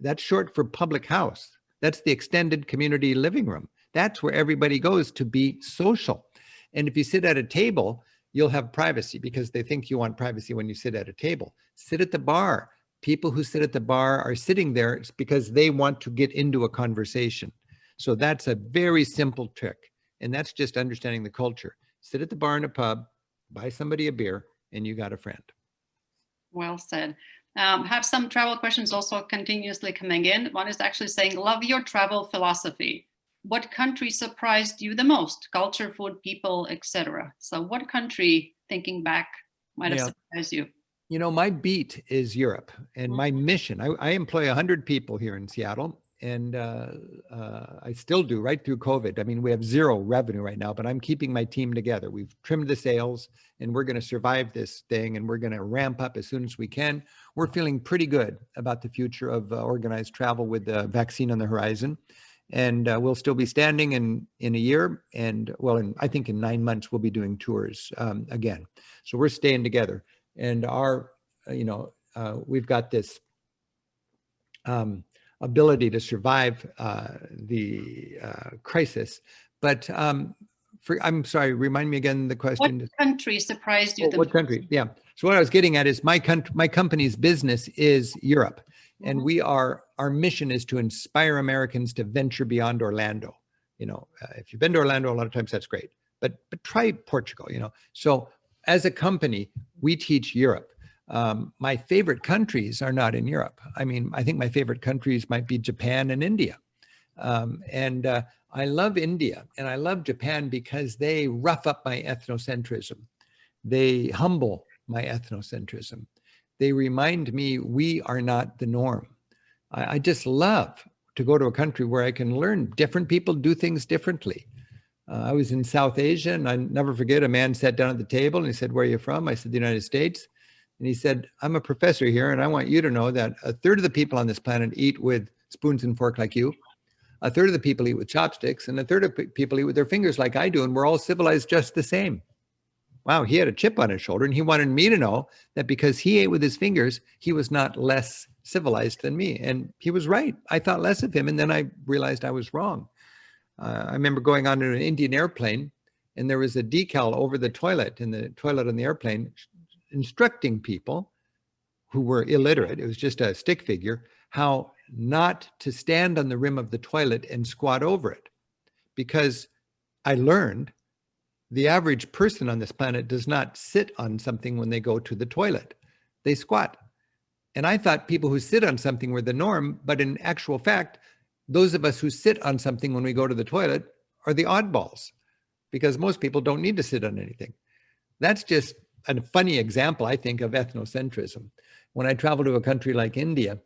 that's short for public house. That's the extended community living room. That's where everybody goes to be social. And if you sit at a table, you'll have privacy because they think you want privacy when you sit at a table. Sit at the bar. People who sit at the bar are sitting there because they want to get into a conversation. So that's a very simple trick. And that's just understanding the culture. Sit at the bar in a pub, buy somebody a beer, and you got a friend. Well said. Have some travel questions also continuously coming in. One is actually saying, love your travel philosophy. What country surprised you the most? Culture, food, people, etc. So what country, thinking back, might have surprised you? My beat is Europe, and my mission, I employ 100 people here in Seattle. And I still do right through COVID. I mean, we have 0 revenue right now, but I'm keeping my team together. We've trimmed the sails and we're going to survive this thing, and we're going to ramp up as soon as we can. We're feeling pretty good about the future of organized travel with the vaccine on the horizon. And we'll still be standing in a year. And I think in 9 months, we'll be doing tours again. So we're staying together. And we've got this ability to survive the crisis. But I'm sorry, remind me again the question. What country surprised you the most? What country? Yeah. So what I was getting at is my company's business is Europe. And our mission is to inspire Americans to venture beyond Orlando. If you've been to Orlando, a lot of times that's great, but try Portugal, So as a company, we teach Europe. My favorite countries are not in Europe. I mean, I think my favorite countries might be Japan and India. I love India and I love Japan because they rough up my ethnocentrism. They humble my ethnocentrism. They remind me we are not the norm. I just love to go to a country where I can learn different people do things differently. I was in South Asia, and I never forget, a man sat down at the table and he said, "Where are you from?" I said, "The United States." And he said, "I'm a professor here, and I want you to know that 1/3 of the people on this planet eat with spoons and fork like you. 1/3 of the people eat with chopsticks, and 1/3 of people eat with their fingers like I do, and we're all civilized just the same." Wow, he had a chip on his shoulder, and he wanted me to know that because he ate with his fingers, he was not less civilized than me. And he was right. I thought less of him, and then I realized I was wrong. I remember going on an Indian airplane, and there was a decal over the toilet, in the toilet on the airplane, instructing people who were illiterate, it was just a stick figure, how not to stand on the rim of the toilet and squat over it. Because I learned the average person on this planet does not sit on something when they go to the toilet. They squat. And I thought people who sit on something were the norm, but in actual fact, those of us who sit on something when we go to the toilet are the oddballs, because most people don't need to sit on anything. That's just a funny example, I think, of ethnocentrism. When I travel to a country like India,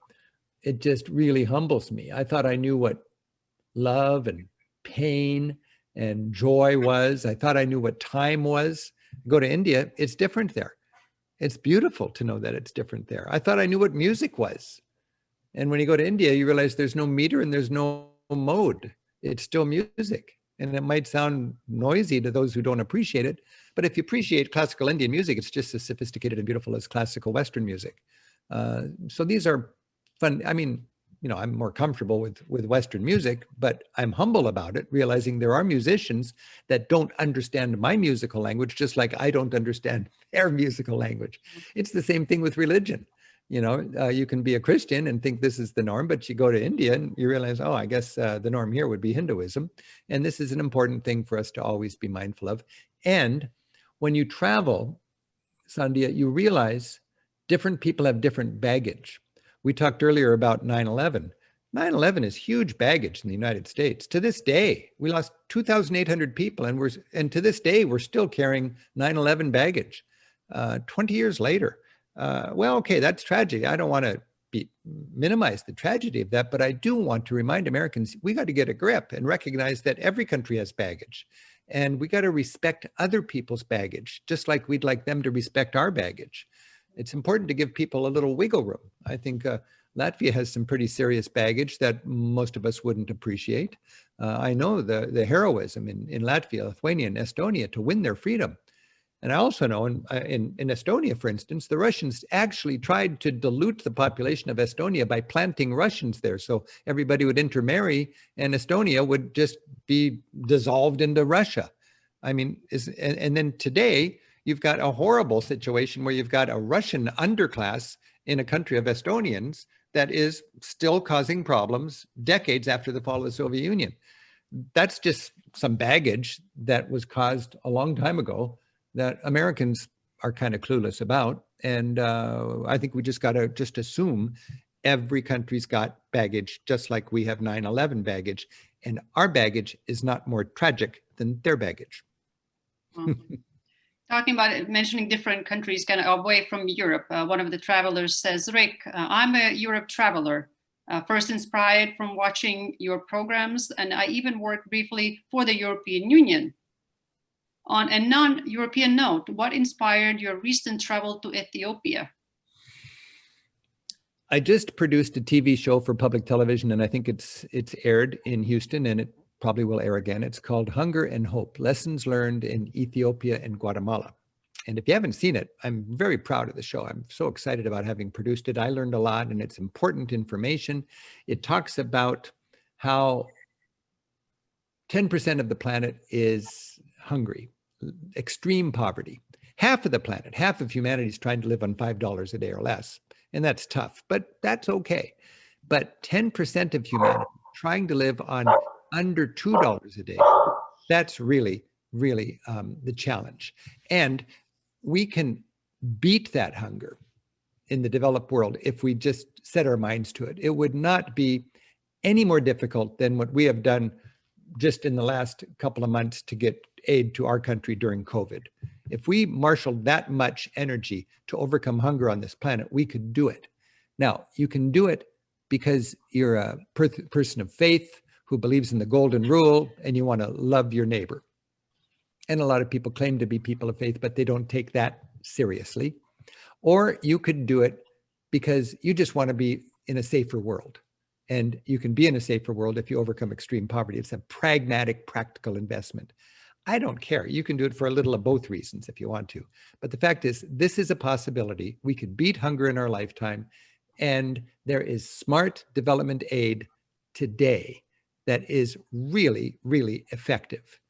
it just really humbles me. I thought I knew what love and pain and joy was. I thought I knew what time was. Go to India, it's different there. It's beautiful to know that it's different there. I thought I knew what music was. And when you go to India, you realize there's no meter and there's no mode. It's still music. And it might sound noisy to those who don't appreciate it, but if you appreciate classical Indian music, it's just as sophisticated and beautiful as classical Western music. So these are fun. I mean, I'm more comfortable with Western music, but I'm humble about it, realizing there are musicians that don't understand my musical language, just like I don't understand their musical language. It's the same thing with religion. You can be a Christian and think this is the norm, but you go to India and you realize, oh, I guess the norm here would be Hinduism. And this is an important thing for us to always be mindful of. And when you travel, Sandhya, you realize different people have different baggage. We talked earlier about 9/11. 9/11 is huge baggage in the United States. To this day, we lost 2,800 people, and to this day, we're still carrying 9/11 baggage. 20 years later, Well, okay, that's tragedy. I don't want to minimize the tragedy of that, but I do want to remind Americans, we got to get a grip and recognize that every country has baggage, and we got to respect other people's baggage, just like we'd like them to respect our baggage. It's important to give people a little wiggle room. I think Latvia has some pretty serious baggage that most of us wouldn't appreciate. I know the heroism in Latvia, Lithuania, and Estonia to win their freedom. And I also know in Estonia, for instance, the Russians actually tried to dilute the population of Estonia by planting Russians there. So everybody would intermarry and Estonia would just be dissolved into Russia. I mean, and then today you've got a horrible situation where you've got a Russian underclass in a country of Estonians that is still causing problems decades after the fall of the Soviet Union. That's just some baggage that was caused a long time ago that Americans are kind of clueless about. And I think we just got to just assume every country's got baggage, just like we have 9/11 baggage. And our baggage is not more tragic than their baggage. Talking about it, mentioning different countries kind of away from Europe, one of the travelers says, Rick, I'm a Europe traveler, first inspired from watching your programs, and I even worked briefly for the European Union. On a non-European note, what inspired your recent travel to Ethiopia? I just produced a TV show for public television, and I think it's aired in Houston, and it probably will air again. It's called Hunger and Hope, Lessons Learned in Ethiopia and Guatemala. And if you haven't seen it, I'm very proud of the show. I'm so excited about having produced it. I learned a lot, and it's important information. It talks about how 10% of the planet is hungry, extreme poverty. Half of the planet, half of humanity is trying to live on $5 a day or less. And that's tough, but that's okay. But 10% of humanity trying to live on under $2 a day, that's really, really the challenge. And we can beat that hunger in the developed world if we just set our minds to it. It would not be any more difficult than what we have done just in the last couple of months to get aid to our country during COVID. If we marshaled that much energy to overcome hunger on this planet, we could do it. Now, you can do it because you're a person of faith who believes in the golden rule and you want to love your neighbor. And a lot of people claim to be people of faith, but they don't take that seriously. Or you could do it because you just want to be in a safer world. And you can be in a safer world if you overcome extreme poverty. It's a pragmatic, practical investment. I don't care. You can do it for a little of both reasons if you want to. But the fact is, this is a possibility. We could beat hunger in our lifetime. And there is smart development aid today that is really, really effective.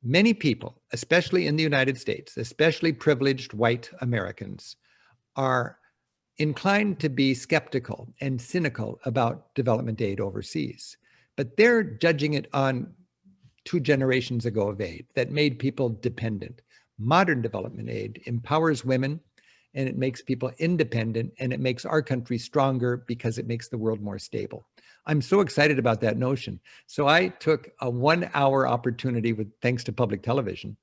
Many people, especially in the United States, especially privileged white Americans, are inclined to be skeptical and cynical about development aid overseas. But they're judging it on 2 generations ago of aid that made people dependent. Modern development aid empowers women, and it makes people independent, and it makes our country stronger because it makes the world more stable. I'm so excited about that notion. So I took a 1-hour opportunity thanks to public television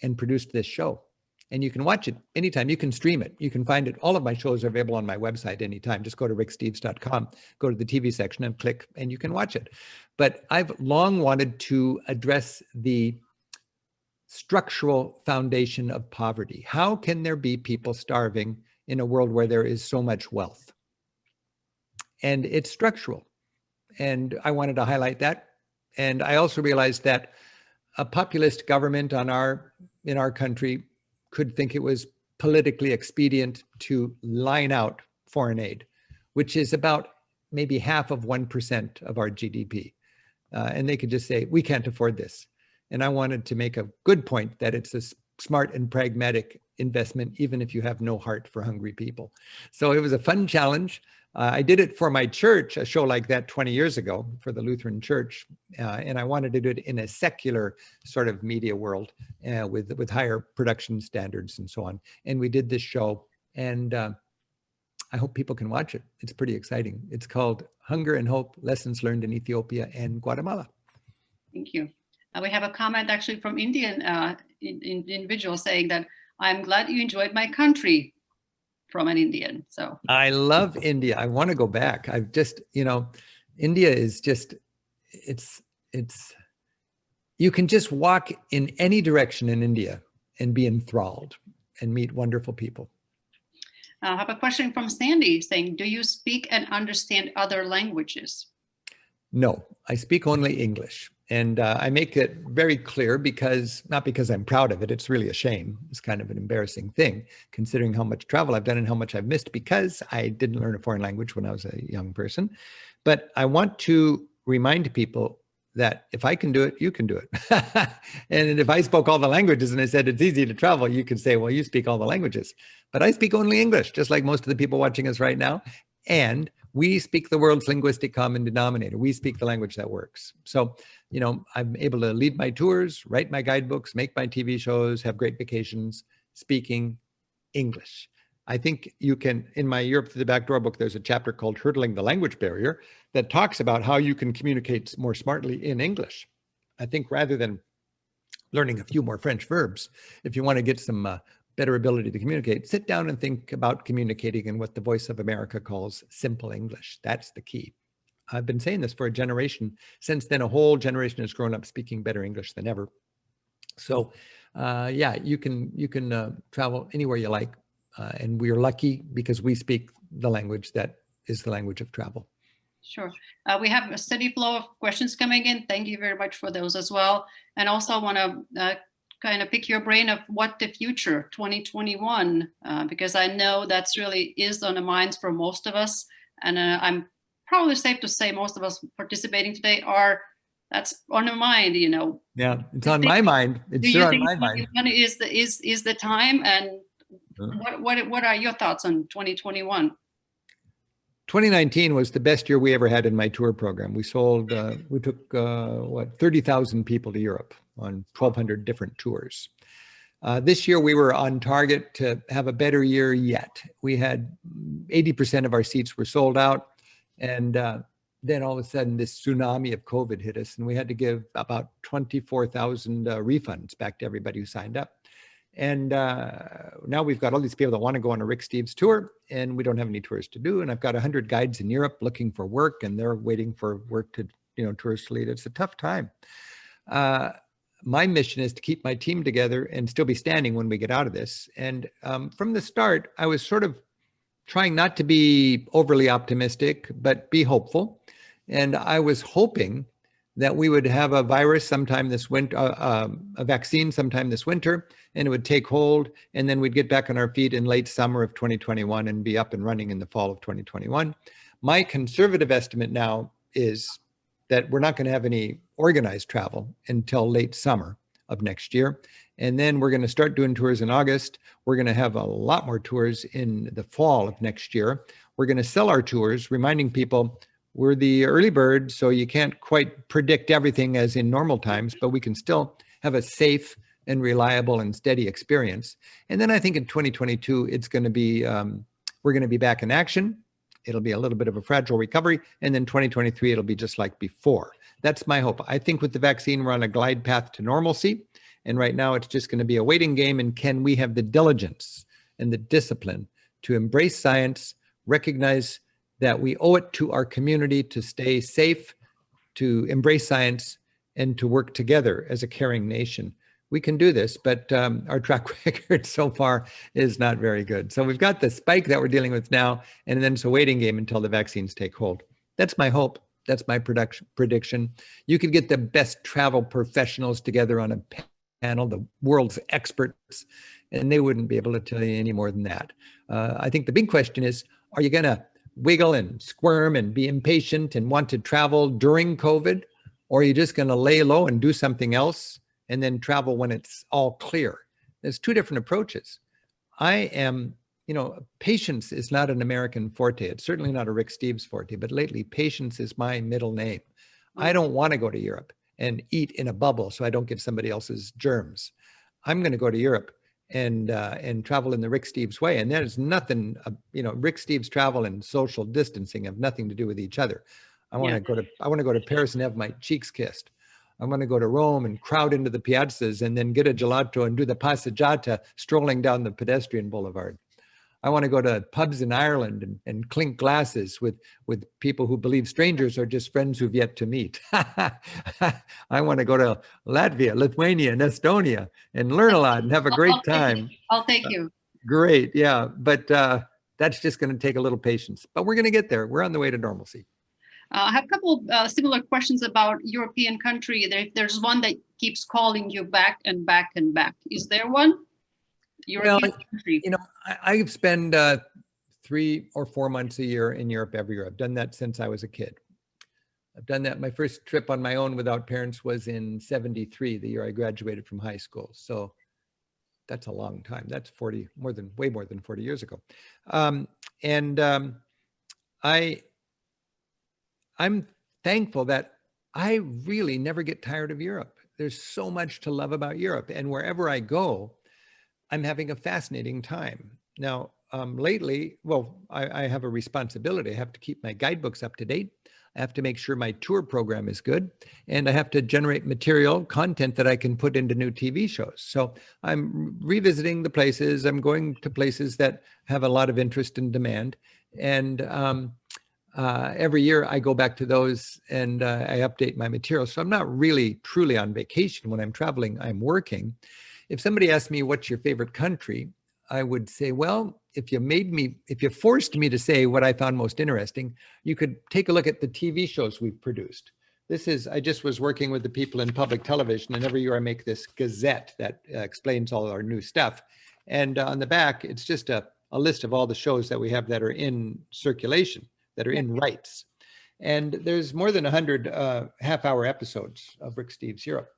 and produced this show. And you can watch it anytime. You can stream it. You can find it. All of my shows are available on my website anytime. Just go to ricksteves.com, go to the TV section and click, and you can watch it. But I've long wanted to address the structural foundation of poverty. How can there be people starving in a world where there is so much wealth? And it's structural. And I wanted to highlight that. And I also realized that a populist government in our country could think it was politically expedient to line out foreign aid, which is about maybe half of 1% of our GDP. And they could just say, we can't afford this. And I wanted to make a good point that it's a smart and pragmatic investment, even if you have no heart for hungry people. So it was a fun challenge. I did it for my church, a show like that 20 years ago for the Lutheran Church. And I wanted to do it in a secular sort of media world with higher production standards and so on. And we did this show, and I hope people can watch it. It's pretty exciting. It's called Hunger and Hope, Lessons Learned in Ethiopia and Guatemala. Thank you. We have a comment actually from Indian individual saying that, I'm glad you enjoyed my country. from an Indian. So I love India. I want to go back. I've just, India is just, it's, you can just walk in any direction in India and be enthralled and meet wonderful people. I have a question from Sandy saying, do you speak and understand other languages? No, I speak only English. And I make it very clear not because I'm proud of it. It's really a shame. It's kind of an embarrassing thing, considering how much travel I've done and how much I've missed because I didn't learn a foreign language when I was a young person. But I want to remind people that if I can do it, you can do it. And if I spoke all the languages and I said it's easy to travel, you could say, well, you speak all the languages. But I speak only English, just like most of the people watching us right now. And we speak the world's linguistic common denominator. We speak the language that works. So, I'm able to lead my tours, write my guidebooks, make my TV shows, have great vacations, speaking English. I think you can, in my Europe Through the Back Door book, there's a chapter called Hurdling the Language Barrier that talks about how you can communicate more smartly in English. I think rather than learning a few more French verbs, if you want to get some better ability to communicate, sit down and think about communicating in what the Voice of America calls simple English. That's the key. I've been saying this for a generation. Since then, a whole generation has grown up speaking better English than ever. So yeah, you can travel anywhere you like. And we're lucky because we speak the language that is the language of travel. Sure. We have a steady flow of questions coming in. Thank you very much for those as well. And also I want to kind of pick your brain of what the future 2021, because I know that's really is on the minds for most of us. And I'm probably safe to say most of us participating today that's on the mind, Yeah, it's on my mind. It's sure on my mind. Is the time, and what are your thoughts on 2021? 2019 was the best year we ever had in my tour program. We sold, we took 30,000 people to Europe on 1,200 different tours. This year we were on target to have a better year yet. We had 80% of our seats were sold out, and then all of a sudden this tsunami of COVID hit us, and we had to give about 24,000 refunds back to everybody who signed up. And now we've got all these people that want to go on a Rick Steves tour, and we don't have any tours to do. And I've got 100 guides in Europe looking for work, and they're waiting for work to, tours to lead. It's a tough time. My mission is to keep my team together and still be standing when we get out of this. And from the start, I was sort of trying not to be overly optimistic, but be hopeful. And I was hoping that we would have a virus sometime this winter, a vaccine sometime this winter, and it would take hold, and then we'd get back on our feet in late summer of 2021 and be up and running in the fall of 2021. My conservative estimate now is that we're not going to have any organized travel until late summer of next year. And then we're going to start doing tours in August. We're going to have a lot more tours in the fall of next year. We're going to sell our tours, reminding people we're the early bird, so you can't quite predict everything as in normal times, but we can still have a safe and reliable and steady experience. And then I think in 2022, it's going to be, we're going to be back in action. It'll be a little bit of a fragile recovery. And then 2023, it'll be just like before. That's my hope. I think with the vaccine, we're on a glide path to normalcy. And right now it's just going to be a waiting game. And can we have the diligence and the discipline to embrace science, recognize that we owe it to our community to stay safe, to embrace science, and to work together as a caring nation. We can do this, but our track record so far is not very good. So we've got the spike that we're dealing with now, and then it's a waiting game until the vaccines take hold. That's my hope. That's my prediction. You could get the best travel professionals together on a panel, the world's experts, and they wouldn't be able to tell you any more than that. I think the big question is, are you going to wiggle and squirm and be impatient and want to travel during COVID? Or are you just going to lay low and do something else and then travel when it's all clear? There's two different approaches. I am, patience is not an American forte. It's certainly not a Rick Steves forte, but lately patience is my middle name. I don't want to go to Europe and eat in a bubble so I don't get somebody else's germs. I'm going to go to Europe and travel in the Rick Steves way. And there's nothing, Rick Steves travel and social distancing have nothing to do with each other. I want to go to Paris and have my cheeks kissed. I want to go to Rome and crowd into the piazzas and then get a gelato and do the passeggiata strolling down the pedestrian boulevard. I want to go to pubs in Ireland and clink glasses with people who believe strangers are just friends who've yet to meet. I want to go to Latvia, Lithuania, and Estonia and learn a lot and have a great time. I'll take you. Great, yeah, but that's just going to take a little patience. But we're going to get there. We're on the way to normalcy. I have a couple similar questions about European country. There's one that keeps calling you back and back and back. Is there one? European country. You know, I've spent 3 or 4 months a year in Europe every year. I've done that since I was a kid. I've done that. My first trip on my own without parents was in '73, the year I graduated from high school. So that's a long time. That's way more than 40 years ago. I'm thankful that I really never get tired of Europe. There's so much to love about Europe, and wherever I go, I'm having a fascinating time. Now, lately, well, I have a responsibility. I have to keep my guidebooks up to date. I have to make sure my tour program is good, and I have to generate material, content that I can put into new TV shows. So I'm revisiting the places. I'm going to places that have a lot of interest and demand. And every year I go back to those and I update my material. So I'm not really truly on vacation. When I'm traveling, I'm working. If somebody asked me, what's your favorite country? I would say, well, if you forced me to say what I found most interesting, you could take a look at the TV shows we've produced. I just was working with the people in public television, and every year I make this gazette that explains all our new stuff. And on the back, it's just a list of all the shows that we have that are in circulation, that are in rights. And there's more than 100 half-hour episodes of Rick Steves Europe.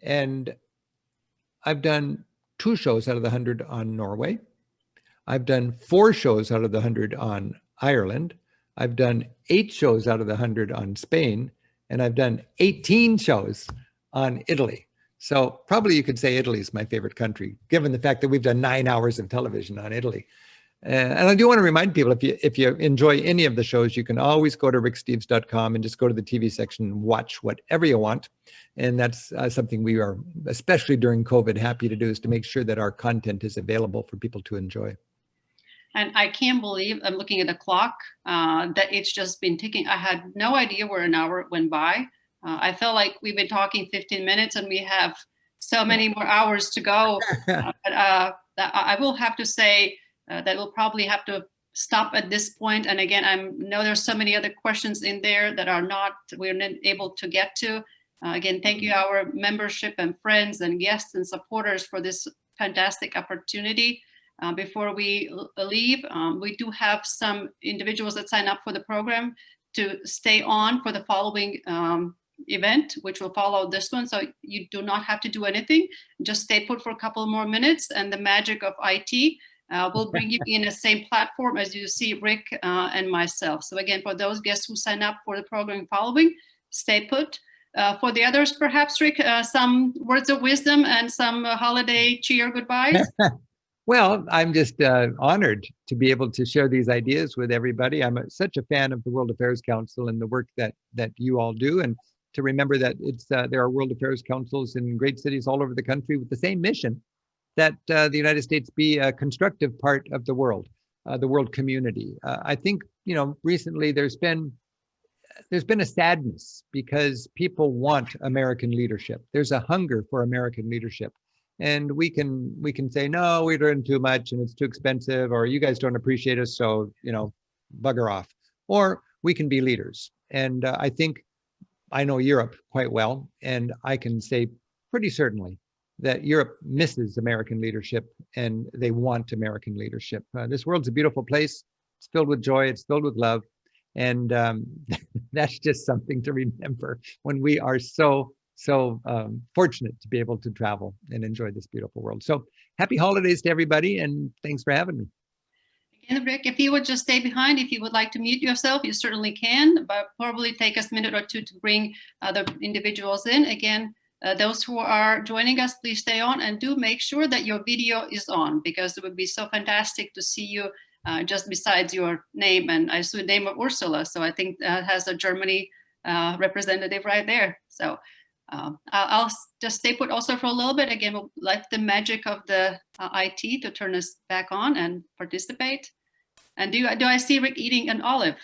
And I've done 2 shows out of the 100 on Norway. I've done 4 shows out of the 100 on Ireland. I've done 8 shows out of the 100 on Spain. And I've done 18 shows on Italy. So probably you could say Italy is my favorite country, given the fact that we've done 9 hours of television on Italy. And I do want to remind people, if you enjoy any of the shows, you can always go to ricksteves.com and just go to the TV section and watch whatever you want. And that's something we are, especially during COVID, happy to do, is to make sure that our content is available for people to enjoy. And I can't believe, I'm looking at the clock, that it's just been ticking. I had no idea where an hour went by. I felt like we've been talking 15 minutes and we have so many more hours to go. But I will have to say, that we'll probably have to stop at this point. And again, I know there's so many other questions in there that we're not able to get to. Again, thank you, our membership and friends and guests and supporters, for this fantastic opportunity. Before we leave, we do have some individuals that sign up for the program to stay on for the following event, which will follow this one. So you do not have to do anything. Just stay put for a couple more minutes, and the magic of IT will bring you in the same platform as you see Rick and myself. So again, for those guests who sign up for the program following, stay put. For the others, perhaps, Rick, some words of wisdom and some holiday cheer goodbyes. Well, I'm just honored to be able to share these ideas with everybody. I'm such a fan of the World Affairs Council and the work that you all do, and to remember that there are World Affairs Councils in great cities all over the country with the same mission, that the United States be a constructive part of the world community. I think, recently there's been a sadness because people want American leadership. There's a hunger for American leadership. And we can say, no, we're doing too much and it's too expensive, or you guys don't appreciate us, so, bugger off. Or we can be leaders. And I think I know Europe quite well, and I can say pretty certainly that Europe misses American leadership and they want American leadership. This world's a beautiful place. It's filled with joy. It's filled with love. And that's just something to remember when we are so fortunate to be able to travel and enjoy this beautiful world. So happy holidays to everybody, and thanks for having me. Again, Rick, if you would just stay behind, if you would like to mute yourself, you certainly can, but probably take us a minute or two to bring other individuals in. Again, those who are joining us, please stay on and do make sure that your video is on, because it would be so fantastic to see you just besides your name. And I saw the name of Ursula, so I think that has a Germany representative right there. So I'll just stay put also for a little bit. Again, we'll let the magic of the IT to turn us back on and participate. And do I see Rick eating an olive?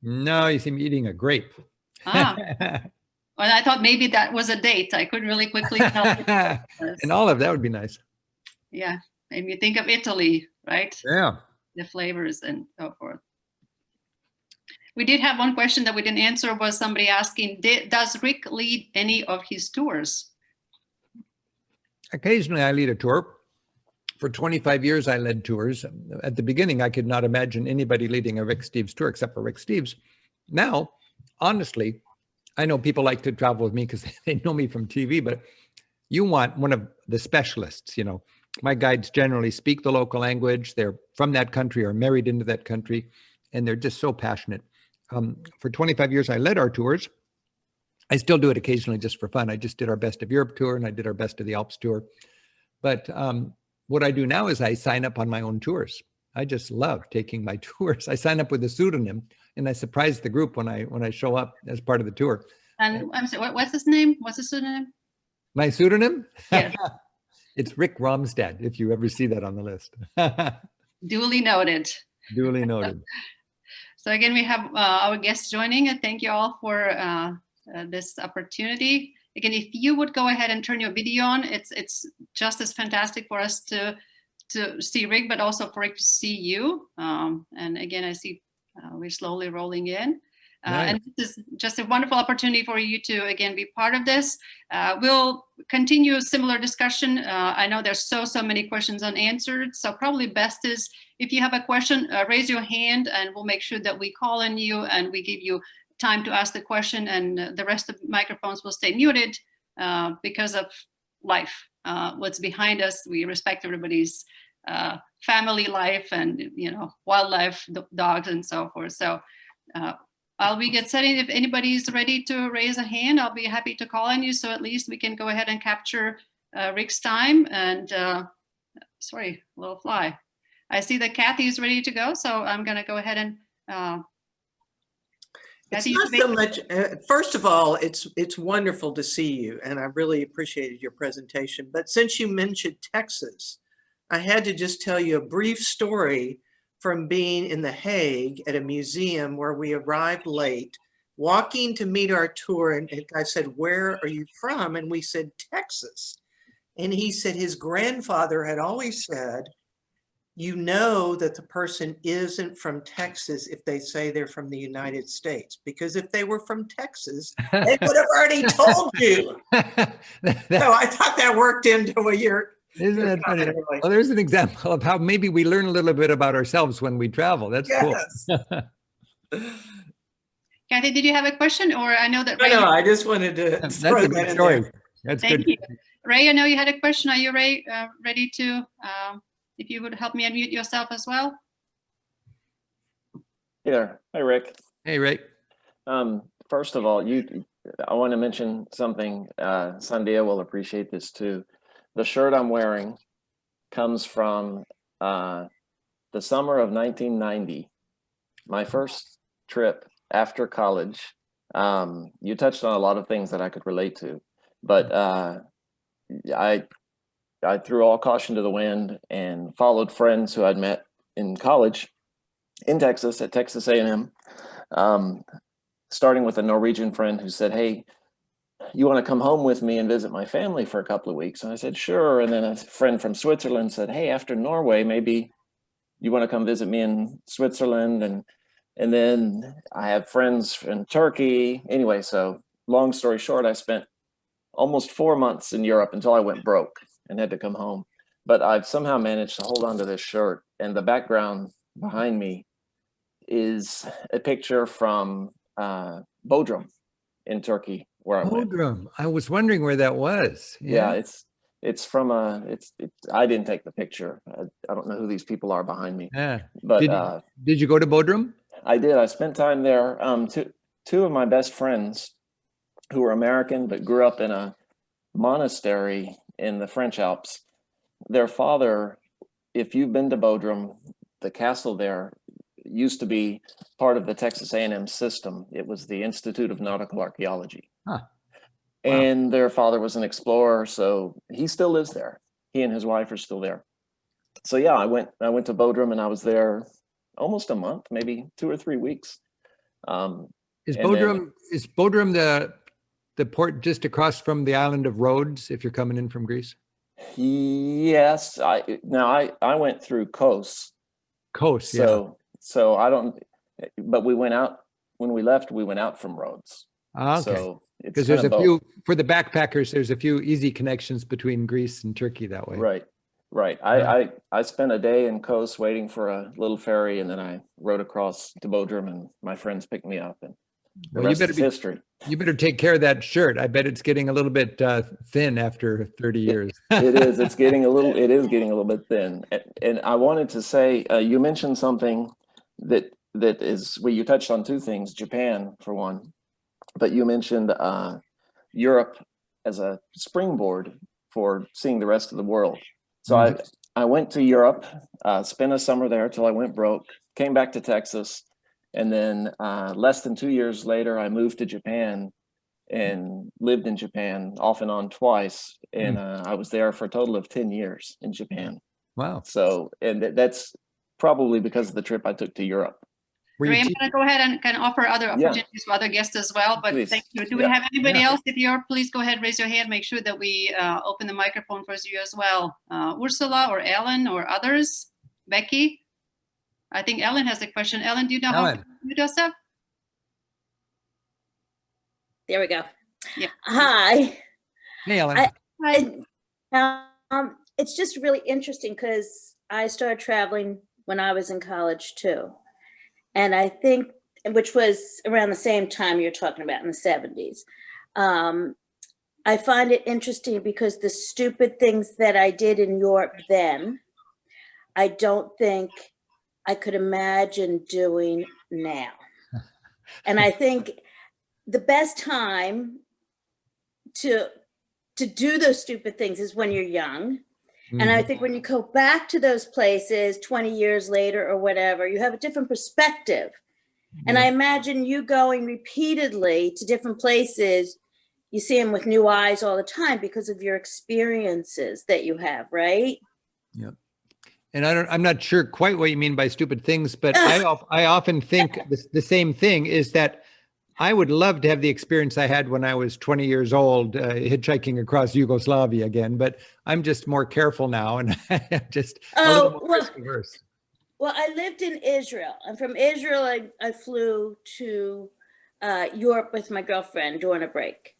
No, you see me eating a grape. Ah, well, I thought maybe that was a date. I couldn't really quickly tell. An olive, that would be nice. Yeah, made me think of Italy, right? Yeah. The flavors and so forth. We did have one question that we didn't answer, was somebody asking, does Rick lead any of his tours? Occasionally I lead a tour. For 25 years, I led tours. At the beginning, I could not imagine anybody leading a Rick Steves tour except for Rick Steves. Now, honestly, I know people like to travel with me because they know me from TV, but you want one of the specialists. You know, my guides generally speak the local language. They're from that country or married into that country, and they're just so passionate. For 25 years, I led our tours. I still do it occasionally just for fun. I just did our Best of Europe tour and I did our Best of the Alps tour. But what I do now is I sign up on my own tours. I just love taking my tours. I sign up with a pseudonym and I surprise the group when I show up as part of the tour. And I'm sorry, what's his name? What's his pseudonym? My pseudonym? Yes. It's Rick Romstad, if you ever see that on the list. Duly noted. Duly noted. So again, we have our guests joining, and thank you all for this opportunity. Again, if you would go ahead and turn your video on, it's just as fantastic for us to see Rick, but also for Rick to see you. And again, I see we're slowly rolling in. Nice. And this is just a wonderful opportunity for you to, again, be part of this. We'll continue a similar discussion. I know there's so many questions unanswered, so probably best is if you have a question, raise your hand and we'll make sure that we call on you and we give you time to ask the question, and the rest of the microphones will stay muted because of life. What's behind us, we respect everybody's family life and, you know, wildlife, dogs and so forth. So I'll be get setting. If anybody's ready to raise a hand, I'll be happy to call on you. So at least we can go ahead and capture Rick's time. And sorry, little fly. I see that Kathy is ready to go. So I'm going to go ahead and it's not so much. First of all, it's wonderful to see you. And I really appreciated your presentation. But since you mentioned Texas, I had to just tell you a brief story from being in The Hague at a museum where we arrived late, walking to meet our tour. And I said, "Where are you from?" And we said, "Texas." And he said his grandfather had always said, "You know that the person isn't from Texas if they say they're from the United States, because if they were from Texas, they would have already told you." So I thought that worked into what you're. Isn't that funny? Well, there's an example of how maybe we learn a little bit about ourselves when we travel. That's yes. Cool. Kathy, did you have a question? Or I know that Ray. No, I just wanted to. That's a good story. That's Thank good. you. Ray, I know you had a question. Are you ready to, if you would help me unmute yourself as well? Hey there. Hi, Rick. Hey, Ray. First of all, I want to mention something. Sandia will appreciate this too. The shirt I'm wearing comes from the summer of 1990, my first trip after college. You touched on a lot of things that I could relate to, but I threw all caution to the wind and followed friends who I'd met in college in Texas at Texas A&M, starting with a Norwegian friend who said, "Hey, you want to come home with me and visit my family for a couple of weeks?" And I said, "Sure." And then a friend from Switzerland said, "Hey, after Norway, maybe you want to come visit me in Switzerland." And then I have friends in Turkey. Anyway, so long story short, I spent almost 4 months in Europe until I went broke and had to come home. But I've somehow managed to hold on to this shirt. And the background behind me is a picture from Bodrum in Turkey, where I went. Bodrum. I was wondering where that was. Yeah, it's from I didn't take the picture. I don't know who these people are behind me. Yeah. But did you go to Bodrum? I did. I spent time there. Two of my best friends who were American but grew up in a monastery in the French Alps. Their father, if you've been to Bodrum, the castle there used to be part of the Texas A&M system. It was the Institute of Nautical Archaeology. Huh. And their father was an explorer, so he still lives there. He and his wife are still there. So yeah, I went to Bodrum, and I was there almost a month, maybe 2 or 3 weeks. Is and then- Bodrum the port just across from the island of Rhodes if you're coming in from Greece? Yes, I went through Kos. Kos, yeah. So I don't, but we went out, when we left, we went out from Rhodes. Okay. So it's Because there's kind a of few, for the backpackers, there's a few easy connections between Greece and Turkey that way. Right. Yeah. I spent a day in Kos waiting for a little ferry, and then I rode across to Bodrum, and my friends picked me up, and the Well, rest is history. You better take care of that shirt. I bet it's getting a little bit thin after 30 years. It is. It is getting a little bit thin. And I wanted to say, you mentioned something that is, well, you touched on two things, Japan for one, but you mentioned Europe as a springboard for seeing the rest of the world. So I went to Europe, spent a summer there till I went broke, came back to Texas, and then less than 2 years later, I moved to Japan and lived in Japan off and on twice. And I was there for a total of 10 years in Japan. Wow. So, and that's probably because of the trip I took to Europe. Ray, I'm going to go ahead and can offer other opportunities for other guests as well, but Please. thank you. Do we have anybody else? If you're, please go ahead, raise your hand, make sure that we open the microphone for you as well. Ursula or Ellen or others? Becky? I think Ellen has a question. Ellen, do you know how to mute yourself? There we go. Yeah. Hi. Hey, Ellen. It's just really interesting because I started traveling when I was in college too. And I think, which was around the same time you're talking about in the 70s. I find it interesting because the stupid things that I did in Europe then, I don't think I could imagine doing now. And I think the best time to do those stupid things is when you're young. And I think when you go back to those places 20 years later or whatever, you have a different perspective. And I imagine you going repeatedly to different places, you see them with new eyes all the time because of your experiences that you have, right? Yep. And I'm not sure quite what you mean by stupid things, but I often think the same thing is that I would love to have the experience I had when I was 20 years old, hitchhiking across Yugoslavia again, but I'm just more careful now and just a little more risk averse. Well, I lived in Israel, and from Israel, I flew to Europe with my girlfriend during a break.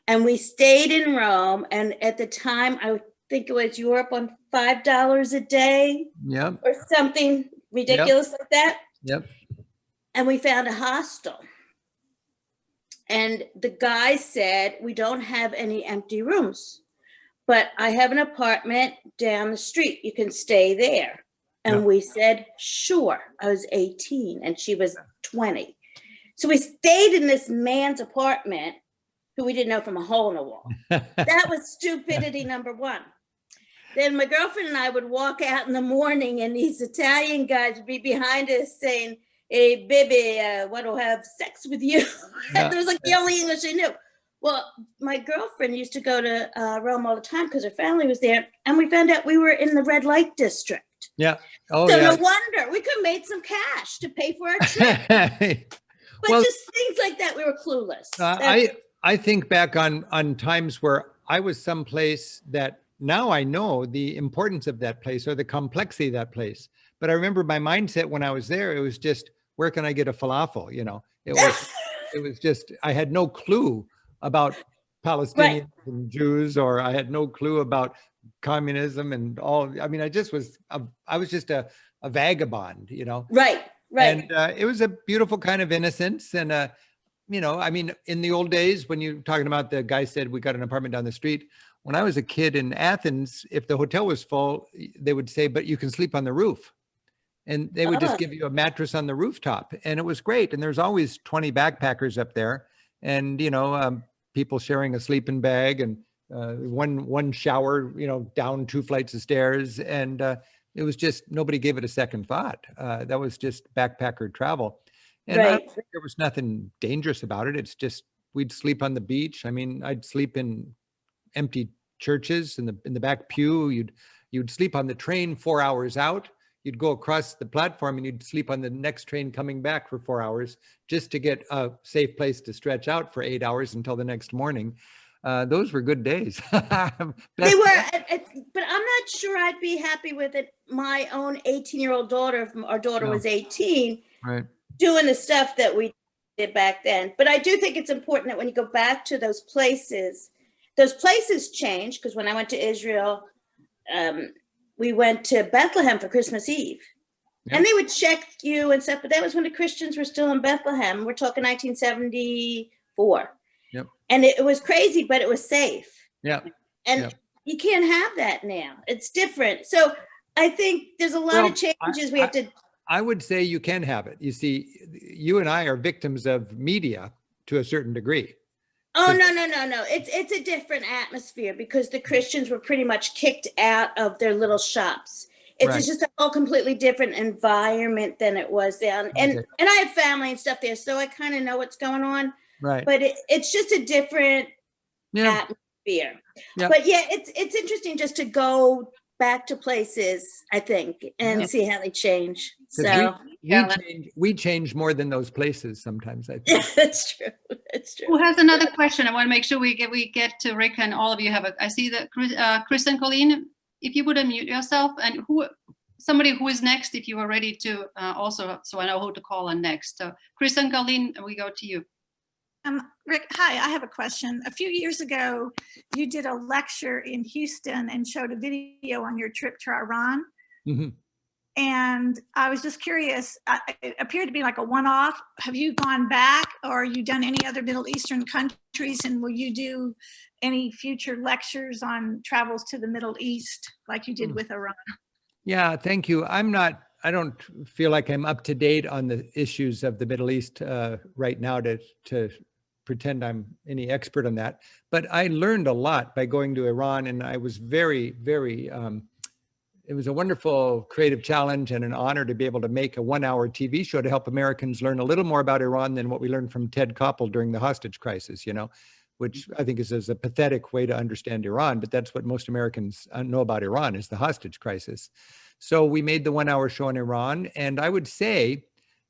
And we stayed in Rome, and at the time, I think it was Europe on $5 a day or something ridiculous like that. Yep. And we found a hostel. And the guy said, we don't have any empty rooms, but I have an apartment down the street. You can stay there. And we said, sure. I was 18 and she was 20. So we stayed in this man's apartment who we didn't know from a hole in the wall. That was stupidity number one. Then my girlfriend and I would walk out in the morning and these Italian guys would be behind us saying, hey, baby, I want to have sex with you. That was like the only English I knew. Well, my girlfriend used to go to Rome all the time because her family was there. And we found out we were in the red light district. Yeah. Oh, so no wonder we could have made some cash to pay for our trip. But just things like that, we were clueless. I think back on times where I was someplace that now I know the importance of that place or the complexity of that place. But I remember my mindset when I was there, it was just, where can I get a falafel? You know, it was just, I had no clue about Palestinians and Jews, or I had no clue about communism and all. I mean, I was just a vagabond, you know? Right. And it was a beautiful kind of innocence. And, you know, I mean, in the old days, when you're talking about the guy said, we got an apartment down the street. When I was a kid in Athens, if the hotel was full, they would say, but you can sleep on the roof. And they would just give you a mattress on the rooftop. And it was great. And there's always 20 backpackers up there. And, you know, people sharing a sleeping bag and one shower, you know, down 2 flights of stairs. And it was just, nobody gave it a second thought. That was just backpacker travel. And I don't think there was nothing dangerous about it. It's just we'd sleep on the beach. I mean, I'd sleep in empty churches in the back pew. You'd sleep on the train 4 hours out. You'd go across the platform and you'd sleep on the next train coming back for 4 hours just to get a safe place to stretch out for 8 hours until the next morning. Those were good days. They were, but I'm not sure I'd be happy with it. My own 18-year-old daughter, if our daughter was 18, Right. doing the stuff that we did back then. But I do think it's important that when you go back to those places change, because when I went to Israel, we went to Bethlehem for Christmas Eve. Yep. And they would check you and stuff, but that was when the Christians were still in Bethlehem. We're talking 1974. Yep. And it was crazy, but it was safe. Yeah. And Yep. you can't have that now. It's different. So I think there's a lot of changes we have to. I would say you can have it. You see, you and I are victims of media to a certain degree. Oh, no. It's a different atmosphere because the Christians were pretty much kicked out of their little shops. It's Right. just a whole completely different environment than it was down. And I have family and stuff there, so I kind of know what's going on. Right. But it's just a different atmosphere. Yeah. But yeah, it's interesting just to go back to places, I think, and see how they change. So we change more than those places sometimes, I think. that's true. That's true. Who has another question? I want to make sure we get to Rick, and all of you have I see that Chris and Colleen, if you would unmute yourself, and somebody who is next, if you are ready to also, so I know who to call on next. So Chris and Colleen, we go to you. Rick, hi, I have a question. A few years ago, you did a lecture in Houston and showed a video on your trip to Iran. Mm-hmm. And I was just curious, it appeared to be like a one-off. Have you gone back, or you done any other Middle Eastern countries? And will you do any future lectures on travels to the Middle East like you did with Iran? Yeah, thank you. I don't feel like I'm up to date on the issues of the Middle East right now to pretend I'm any expert on that. But I learned a lot by going to Iran, and I was very, very, it was a wonderful creative challenge and an honor to be able to make a 1-hour TV show to help Americans learn a little more about Iran than what we learned from Ted Koppel during the hostage crisis, which I think is a pathetic way to understand Iran, but that's what most Americans know about Iran, is the hostage crisis. So we made the 1-hour show on Iran, and I would say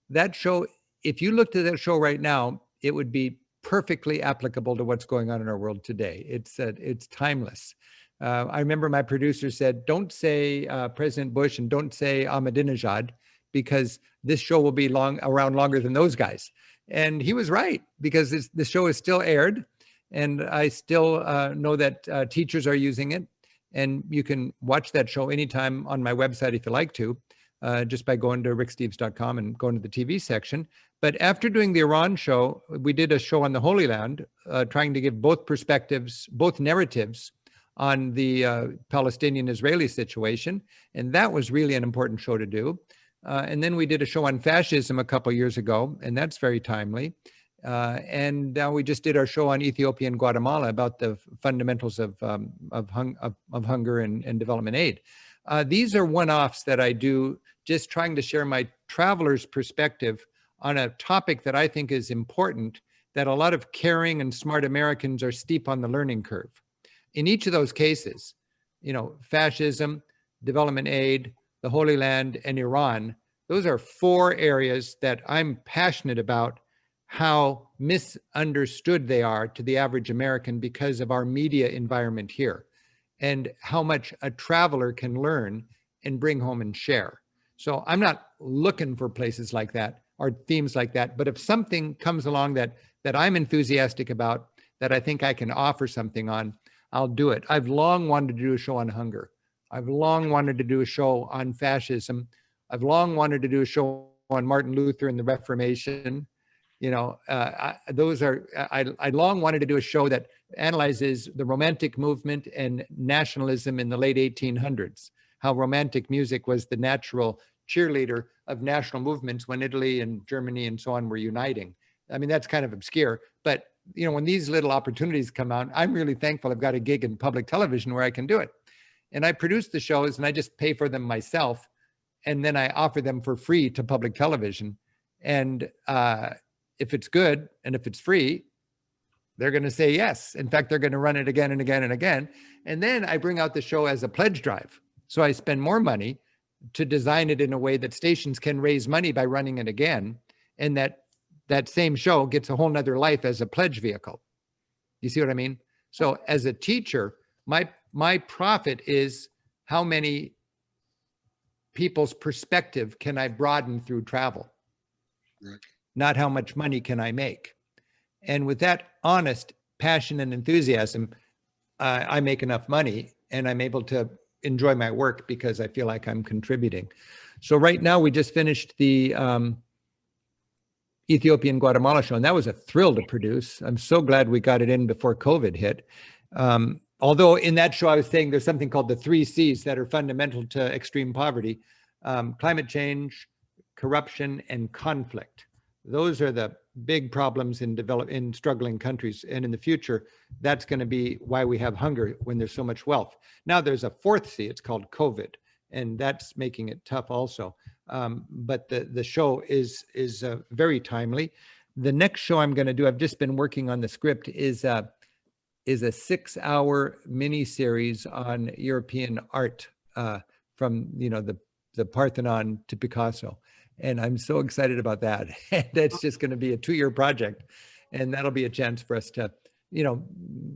that show, if you looked at that show right now, it would be perfectly applicable to what's going on in our world today. It's timeless. I remember my producer said, don't say President Bush and don't say Ahmadinejad, because this show will be around longer than those guys. And he was right, because the show is still aired, and I still know that teachers are using it. And you can watch that show anytime on my website if you like to, just by going to ricksteves.com and going to the TV section. But after doing the Iran show, we did a show on the Holy Land, trying to give both perspectives, both narratives on the Palestinian-Israeli situation. And that was really an important show to do. And then we did a show on fascism a couple of years ago, and that's very timely. And now we just did our show on Ethiopia and Guatemala about the fundamentals of hunger and development aid. These are one-offs that I do, just trying to share my traveler's perspective on a topic that I think is important, that a lot of caring and smart Americans are steep on the learning curve. In each of those cases, fascism, development aid, the Holy Land, and Iran, those are 4 areas that I'm passionate about how misunderstood they are to the average American because of our media environment here, and how much a traveler can learn and bring home and share. So I'm not looking for places like that or themes like that, but if something comes along that I'm enthusiastic about, that I think I can offer something on, I'll do it. I've long wanted to do a show on hunger. I've long wanted to do a show on fascism. I've long wanted to do a show on Martin Luther and the Reformation. I long wanted to do a show that analyzes the Romantic movement and nationalism in the late 1800s, how Romantic music was the natural cheerleader of national movements when Italy and Germany and so on were uniting. I mean, that's kind of obscure, but when these little opportunities come out, I'm really thankful I've got a gig in public television where I can do it. And I produce the shows and I just pay for them myself. And then I offer them for free to public television. And if it's good and if it's free, they're going to say yes. In fact, they're going to run it again and again and again. And then I bring out the show as a pledge drive. So I spend more money to design it in a way that stations can raise money by running it again. And that same show gets a whole nother life as a pledge vehicle. You see what I mean? So as a teacher, my profit is how many people's perspective can I broaden through travel? Right. Not how much money can I make? And with that honest passion and enthusiasm, I make enough money and I'm able to enjoy my work because I feel like I'm contributing. So right now we just finished the Ethiopia and Guatemala show, and that was a thrill to produce. I'm so glad we got it in before COVID hit. Although in that show, I was saying there's something called the 3 C's that are fundamental to extreme poverty: climate change, corruption, and conflict. Those are the big problems in struggling countries. And in the future, that's going to be why we have hunger when there's so much wealth. Now there's a 4th C, it's called COVID, and that's making it tough also. But the show is very timely. The next show I'm going to do, I've just been working on the script, is a 6-hour mini series on European art, from the Parthenon to Picasso. And I'm so excited about that. And that's just going to be a 2-year project. And that'll be a chance for us to,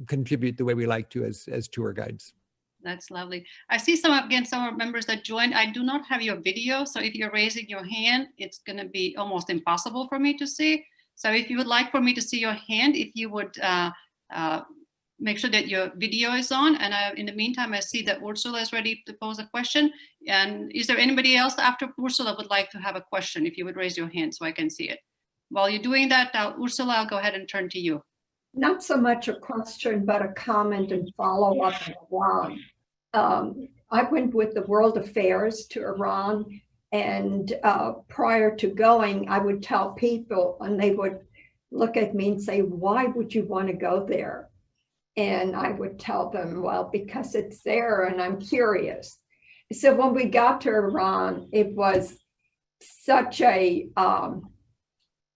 contribute the way we like to as tour guides. That's lovely. I see some members that joined. I do not have your video. So if you're raising your hand, it's going to be almost impossible for me to see. So if you would like for me to see your hand, if you would make sure that your video is on. And in the meantime, I see that Ursula is ready to pose a question. And is there anybody else after Ursula would like to have a question? If you would raise your hand so I can see it. While you're doing that, Ursula, I'll go ahead and turn to you. Not so much a question, but a comment and follow up on Iran. I went with the World Affairs to Iran, and prior to going, I would tell people, and they would look at me and say, "Why would you want to go there?" And I would tell them, "Well, because it's there and I'm curious." So when we got to Iran, it was such a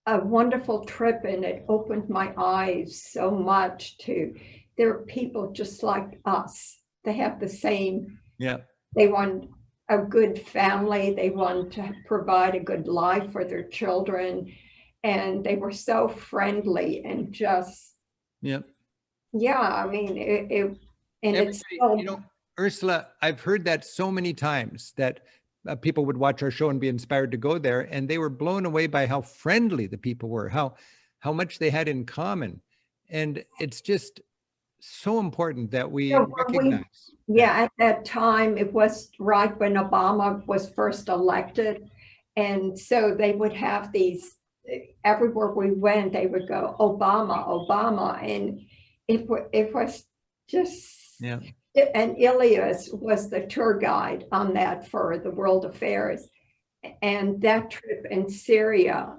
wonderful trip, and it opened my eyes so much to, there are people just like us. They have the same, they want a good family. They want to provide a good life for their children. And they were so friendly and just, I mean, it's so, Ursula, I've heard that so many times that people would watch our show and be inspired to go there, and they were blown away by how friendly the people were, how much they had in common. And it's just so important that we recognize. At that time, it was right when Obama was first elected. And so they would have these, everywhere we went, they would go, "Obama, Obama." And it was just, and Ilias was the tour guide on that for the World Affairs. And that trip in Syria,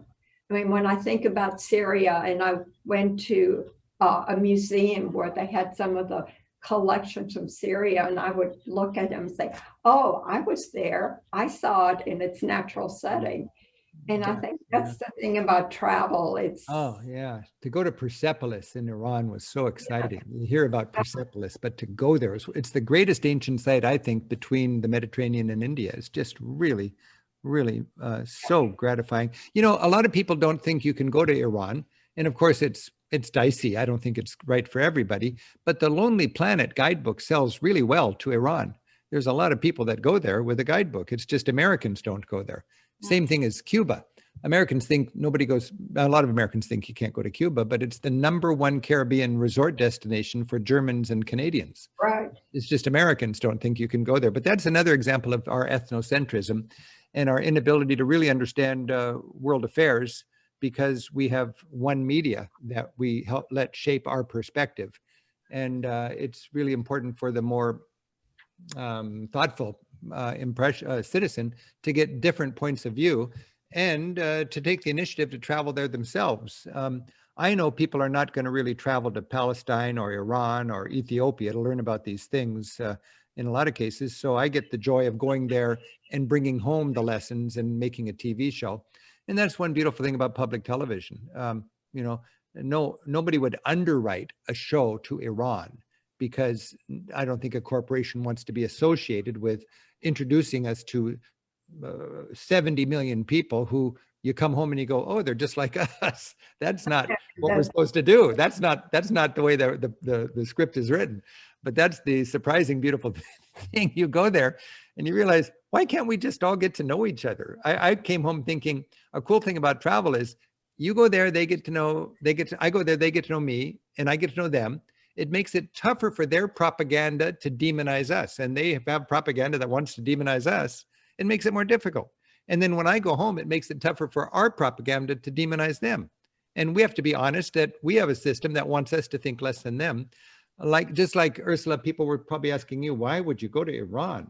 I mean, when I think about Syria, and I went to a museum where they had some of the collections from Syria, and I would look at them and say, "Oh, I was there. I saw it in its natural setting." And I think that's the thing about travel. It's to go to Persepolis in Iran was so exciting. You hear about Persepolis, but to go there, it's the greatest ancient site, I think, between the Mediterranean and India. It's just really, really so gratifying. A lot of people don't think you can go to Iran. And of course, it's dicey. I don't think it's right for everybody. But the Lonely Planet guidebook sells really well to Iran. There's a lot of people that go there with a guidebook. It's just Americans don't go there. Same thing as Cuba. Americans think a lot of Americans think you can't go to Cuba, but it's the #1 Caribbean resort destination for Germans and Canadians. Right. It's just Americans don't think you can go there. But that's another example of our ethnocentrism and our inability to really understand world affairs, because we have one media that we let shape our perspective. And it's really important for the more thoughtful citizen to get different points of view and to take the initiative to travel there themselves. I know people are not going to really travel to Palestine or Iran or Ethiopia to learn about these things in a lot of cases. So I get the joy of going there and bringing home the lessons and making a TV show. And that's one beautiful thing about public television. nobody would underwrite a show to Iran, because I don't think a corporation wants to be associated with introducing us to 70 million people who you come home and you go, oh, they're just like us. That's not what we're supposed to do. That's not the way the script is written. But that's the surprising, beautiful thing. You go there and you realize, why can't we just all get to know each other? I came home thinking a cool thing about travel is you go there, I go there, they get to know me, and I get to know them. It makes it tougher for their propaganda to demonize us. And they have propaganda that wants to demonize us. It makes it more difficult. And then when I go home, it makes it tougher for our propaganda to demonize them. And we have to be honest that we have a system that wants us to think less than them. Just like Ursula, people were probably asking you, why would you go to Iran?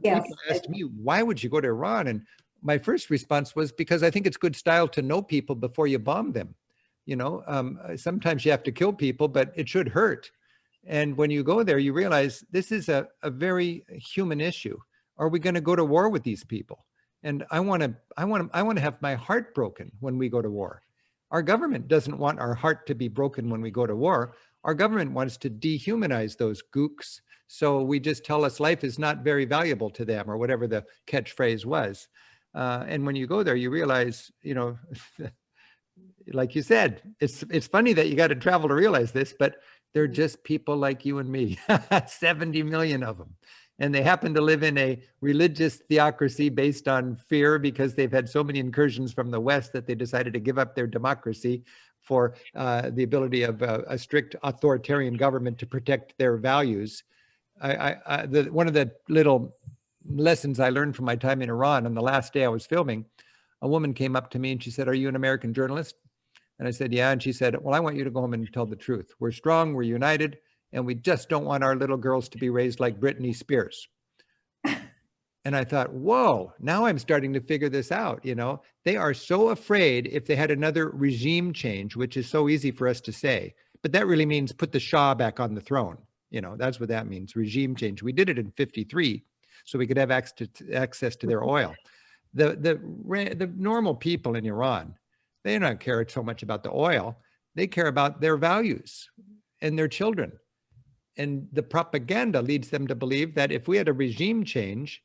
Yes. People asked me, why would you go to Iran? And my first response was, because I think it's good style to know people before you bomb them. Sometimes you have to kill people, but it should hurt. And when you go there, you realize this is a very human issue. Are we going to go to war with these people? And I want to have my heart broken when we go to war. Our government doesn't want our heart to be broken when we go to war. Our government wants to dehumanize those gooks. So we just tell us life is not very valuable to them, or whatever the catchphrase was. And when you go there, you realize, like you said, it's funny that you got to travel to realize this, but they're just people like you and me, 70 million of them. And they happen to live in a religious theocracy based on fear, because they've had so many incursions from the West that they decided to give up their democracy for the ability of a strict authoritarian government to protect their values. One of the little lessons I learned from my time in Iran, on the last day I was filming, a woman came up to me and she said, "Are you an American journalist?" And I said, "Yeah." And she said, "Well, I want you to go home and tell the truth. We're strong, we're united, and we just don't want our little girls to be raised like Britney Spears." And I thought, whoa, now I'm starting to figure this out. They are so afraid if they had another regime change, which is so easy for us to say, but that really means put the Shah back on the throne. That's what that means, regime change. We did it in 53, so we could have access to their oil. The normal people in Iran, they don't care so much about the oil. They care about their values and their children. And the propaganda leads them to believe that if we had a regime change,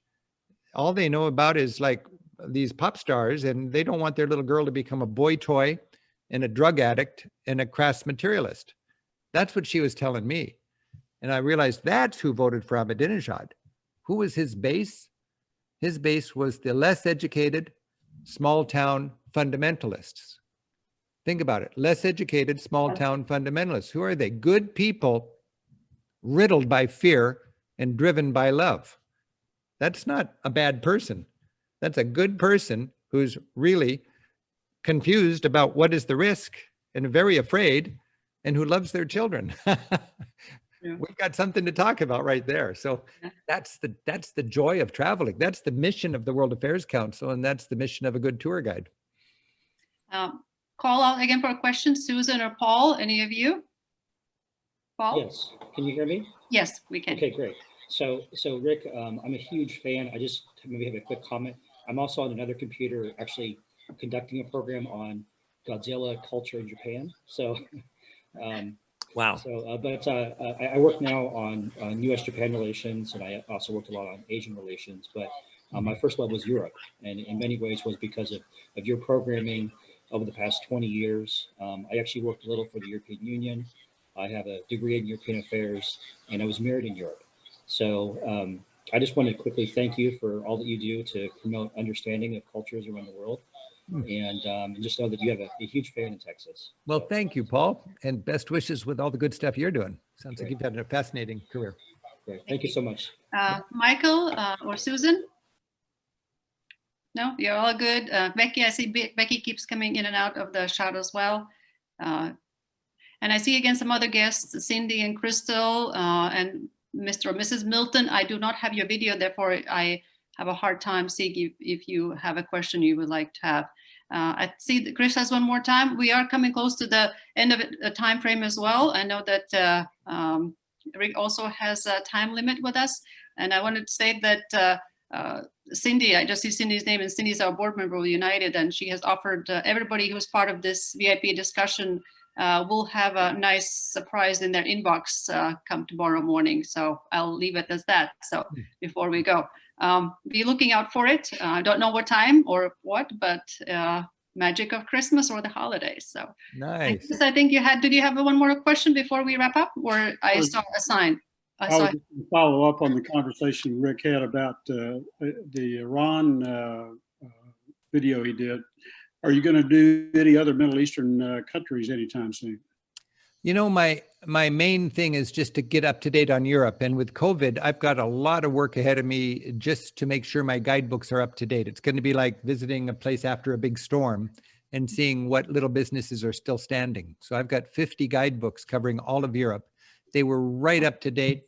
all they know about is like these pop stars, and they don't want their little girl to become a boy toy and a drug addict and a crass materialist. That's what she was telling me. And I realized that's who voted for Ahmadinejad. Who was his base? His base was the less educated, small town fundamentalists. Think about it. Less educated, small town fundamentalists. Who are they? Good people riddled by fear and driven by love. That's not a bad person. That's a good person who's really confused about what is the risk and very afraid, and who loves their children. Yeah. We've got something to talk about right there. So that's the joy of traveling. That's the mission of the World Affairs Council, and that's the mission of a good tour guide. Call out again for a question, Susan or Paul, any of you? Paul? Yes, can you hear me? Yes, we can. Okay, great. So Rick, I'm a huge fan. I just maybe have a quick comment. I'm also on another computer actually conducting a program on Godzilla culture in Japan. So, wow. So, I work now on U.S.-Japan relations, and I also worked a lot on Asian relations. But my first love was Europe, and in many ways was because of your programming over the past 20 years. I actually worked a little for the European Union. I have a degree in European affairs, and I was married in Europe. So I just wanted to quickly thank you for all that you do to promote understanding of cultures around the world. And just know that you have a huge fan in Texas. Well, thank you, Paul, and best wishes with all the good stuff you're doing. Sounds like you've had a fascinating career. Great. Thank you so much. Michael or Susan? No, you're all good. Becky, I see Becky keeps coming in and out of the shot as well. And I see again some other guests, Cindy and Crystal and Mr. or Mrs. Milton. I do not have your video, therefore I have a hard time seeing if you have a question you would like to have. I see that Chris has one more time. We are coming close to the end of a time frame as well. I know that Rick also has a time limit with us. And I wanted to say that Cindy, I just see Cindy's name, and Cindy's our board member of United, and she has offered everybody who's part of this VIP discussion will have a nice surprise in their inbox come tomorrow morning. So I'll leave it as that. So before we go, be looking out for it. I don't know what time or what, but magic of Christmas or the holidays. So Nice. I think you had, did you have one more question before we wrap up, or I saw a sign? I was just gonna follow up on the conversation Rick had about the Iran video he did. Are you going to do any other Middle Eastern countries anytime soon? You know, my main thing is just to get up to date on Europe. And with COVID, I've got a lot of work ahead of me just to make sure my guidebooks are up to date. It's going to be like visiting a place after a big storm and seeing what little businesses are still standing. So I've got 50 guidebooks covering all of Europe. They were right up to date.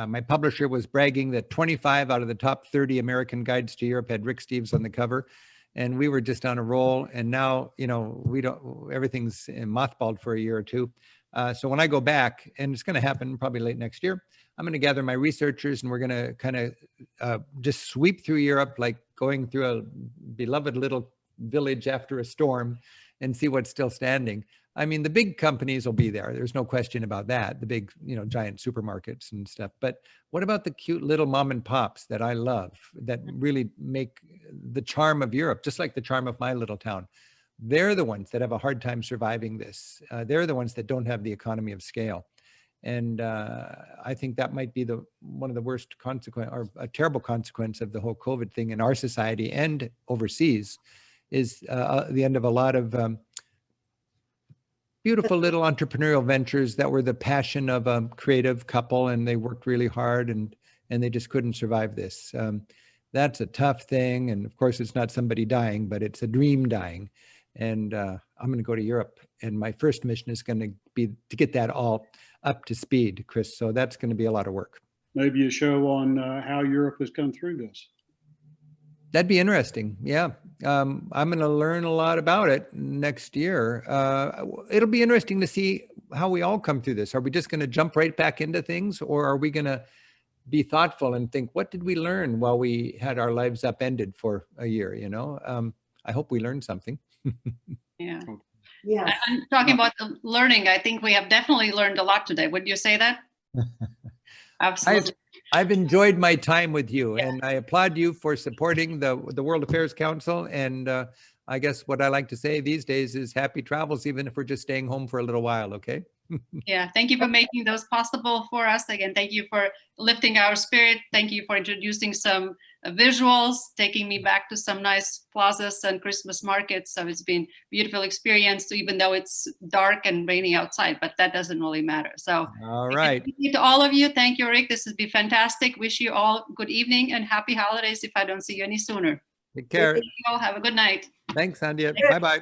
My publisher was bragging that 25 out of the top 30 American guides to Europe had Rick Steves on the cover. And we were just on a roll. And now, you know, everything's mothballed for a year or two. So when I go back, and it's going to happen probably late next year, I'm going to gather my researchers and we're going to kind of just sweep through Europe, like going through a beloved little village after a storm and see what's still standing. I mean, the big companies will be there. There's no question about that. The big, you know, giant supermarkets and stuff. But what about the cute little mom and pops that I love, that really make the charm of Europe, just like the charm of my little town? They're the ones that have a hard time surviving this. They're the ones that don't have the economy of scale. And I think that might be one of the worst consequence, or a terrible consequence of the whole COVID thing in our society and overseas, is the end of a lot of beautiful little entrepreneurial ventures that were the passion of a creative couple, and they worked really hard and they just couldn't survive this. That's a tough thing. And of course, it's not somebody dying, but it's a dream dying. And I'm going to go to Europe, and my first mission is going to be to get that all up to speed, Chris. So that's going to be a lot of work. Maybe a show on how Europe has come through this. That'd be interesting. Yeah. I'm going to learn a lot about it next year. It'll be interesting to see how we all come through this. Are we just going to jump right back into things, or are we going to be thoughtful and think, what did we learn while we had our lives upended for a year? You know, I hope we learned something. Yeah. Yeah. I'm talking about the learning. I think we have definitely learned a lot today. Would you say that? Absolutely. I've enjoyed my time with you, and I applaud you for supporting the World Affairs Council. And I guess what I like to say these days is happy travels, even if we're just staying home for a little while. Okay. Yeah. Thank you for making those possible for us. Again, thank you for lifting our spirit. Thank you for introducing some visuals, taking me back to some nice plazas and Christmas markets. So it's been a beautiful experience, even though it's dark and rainy outside, but that doesn't really matter. So all right. Thank you to all of you. Thank you, Rick. This has been fantastic. Wish you all good evening and happy holidays if I don't see you any sooner. Take care. Thank you all. Have a good night. Thanks, Sandia. Bye-bye.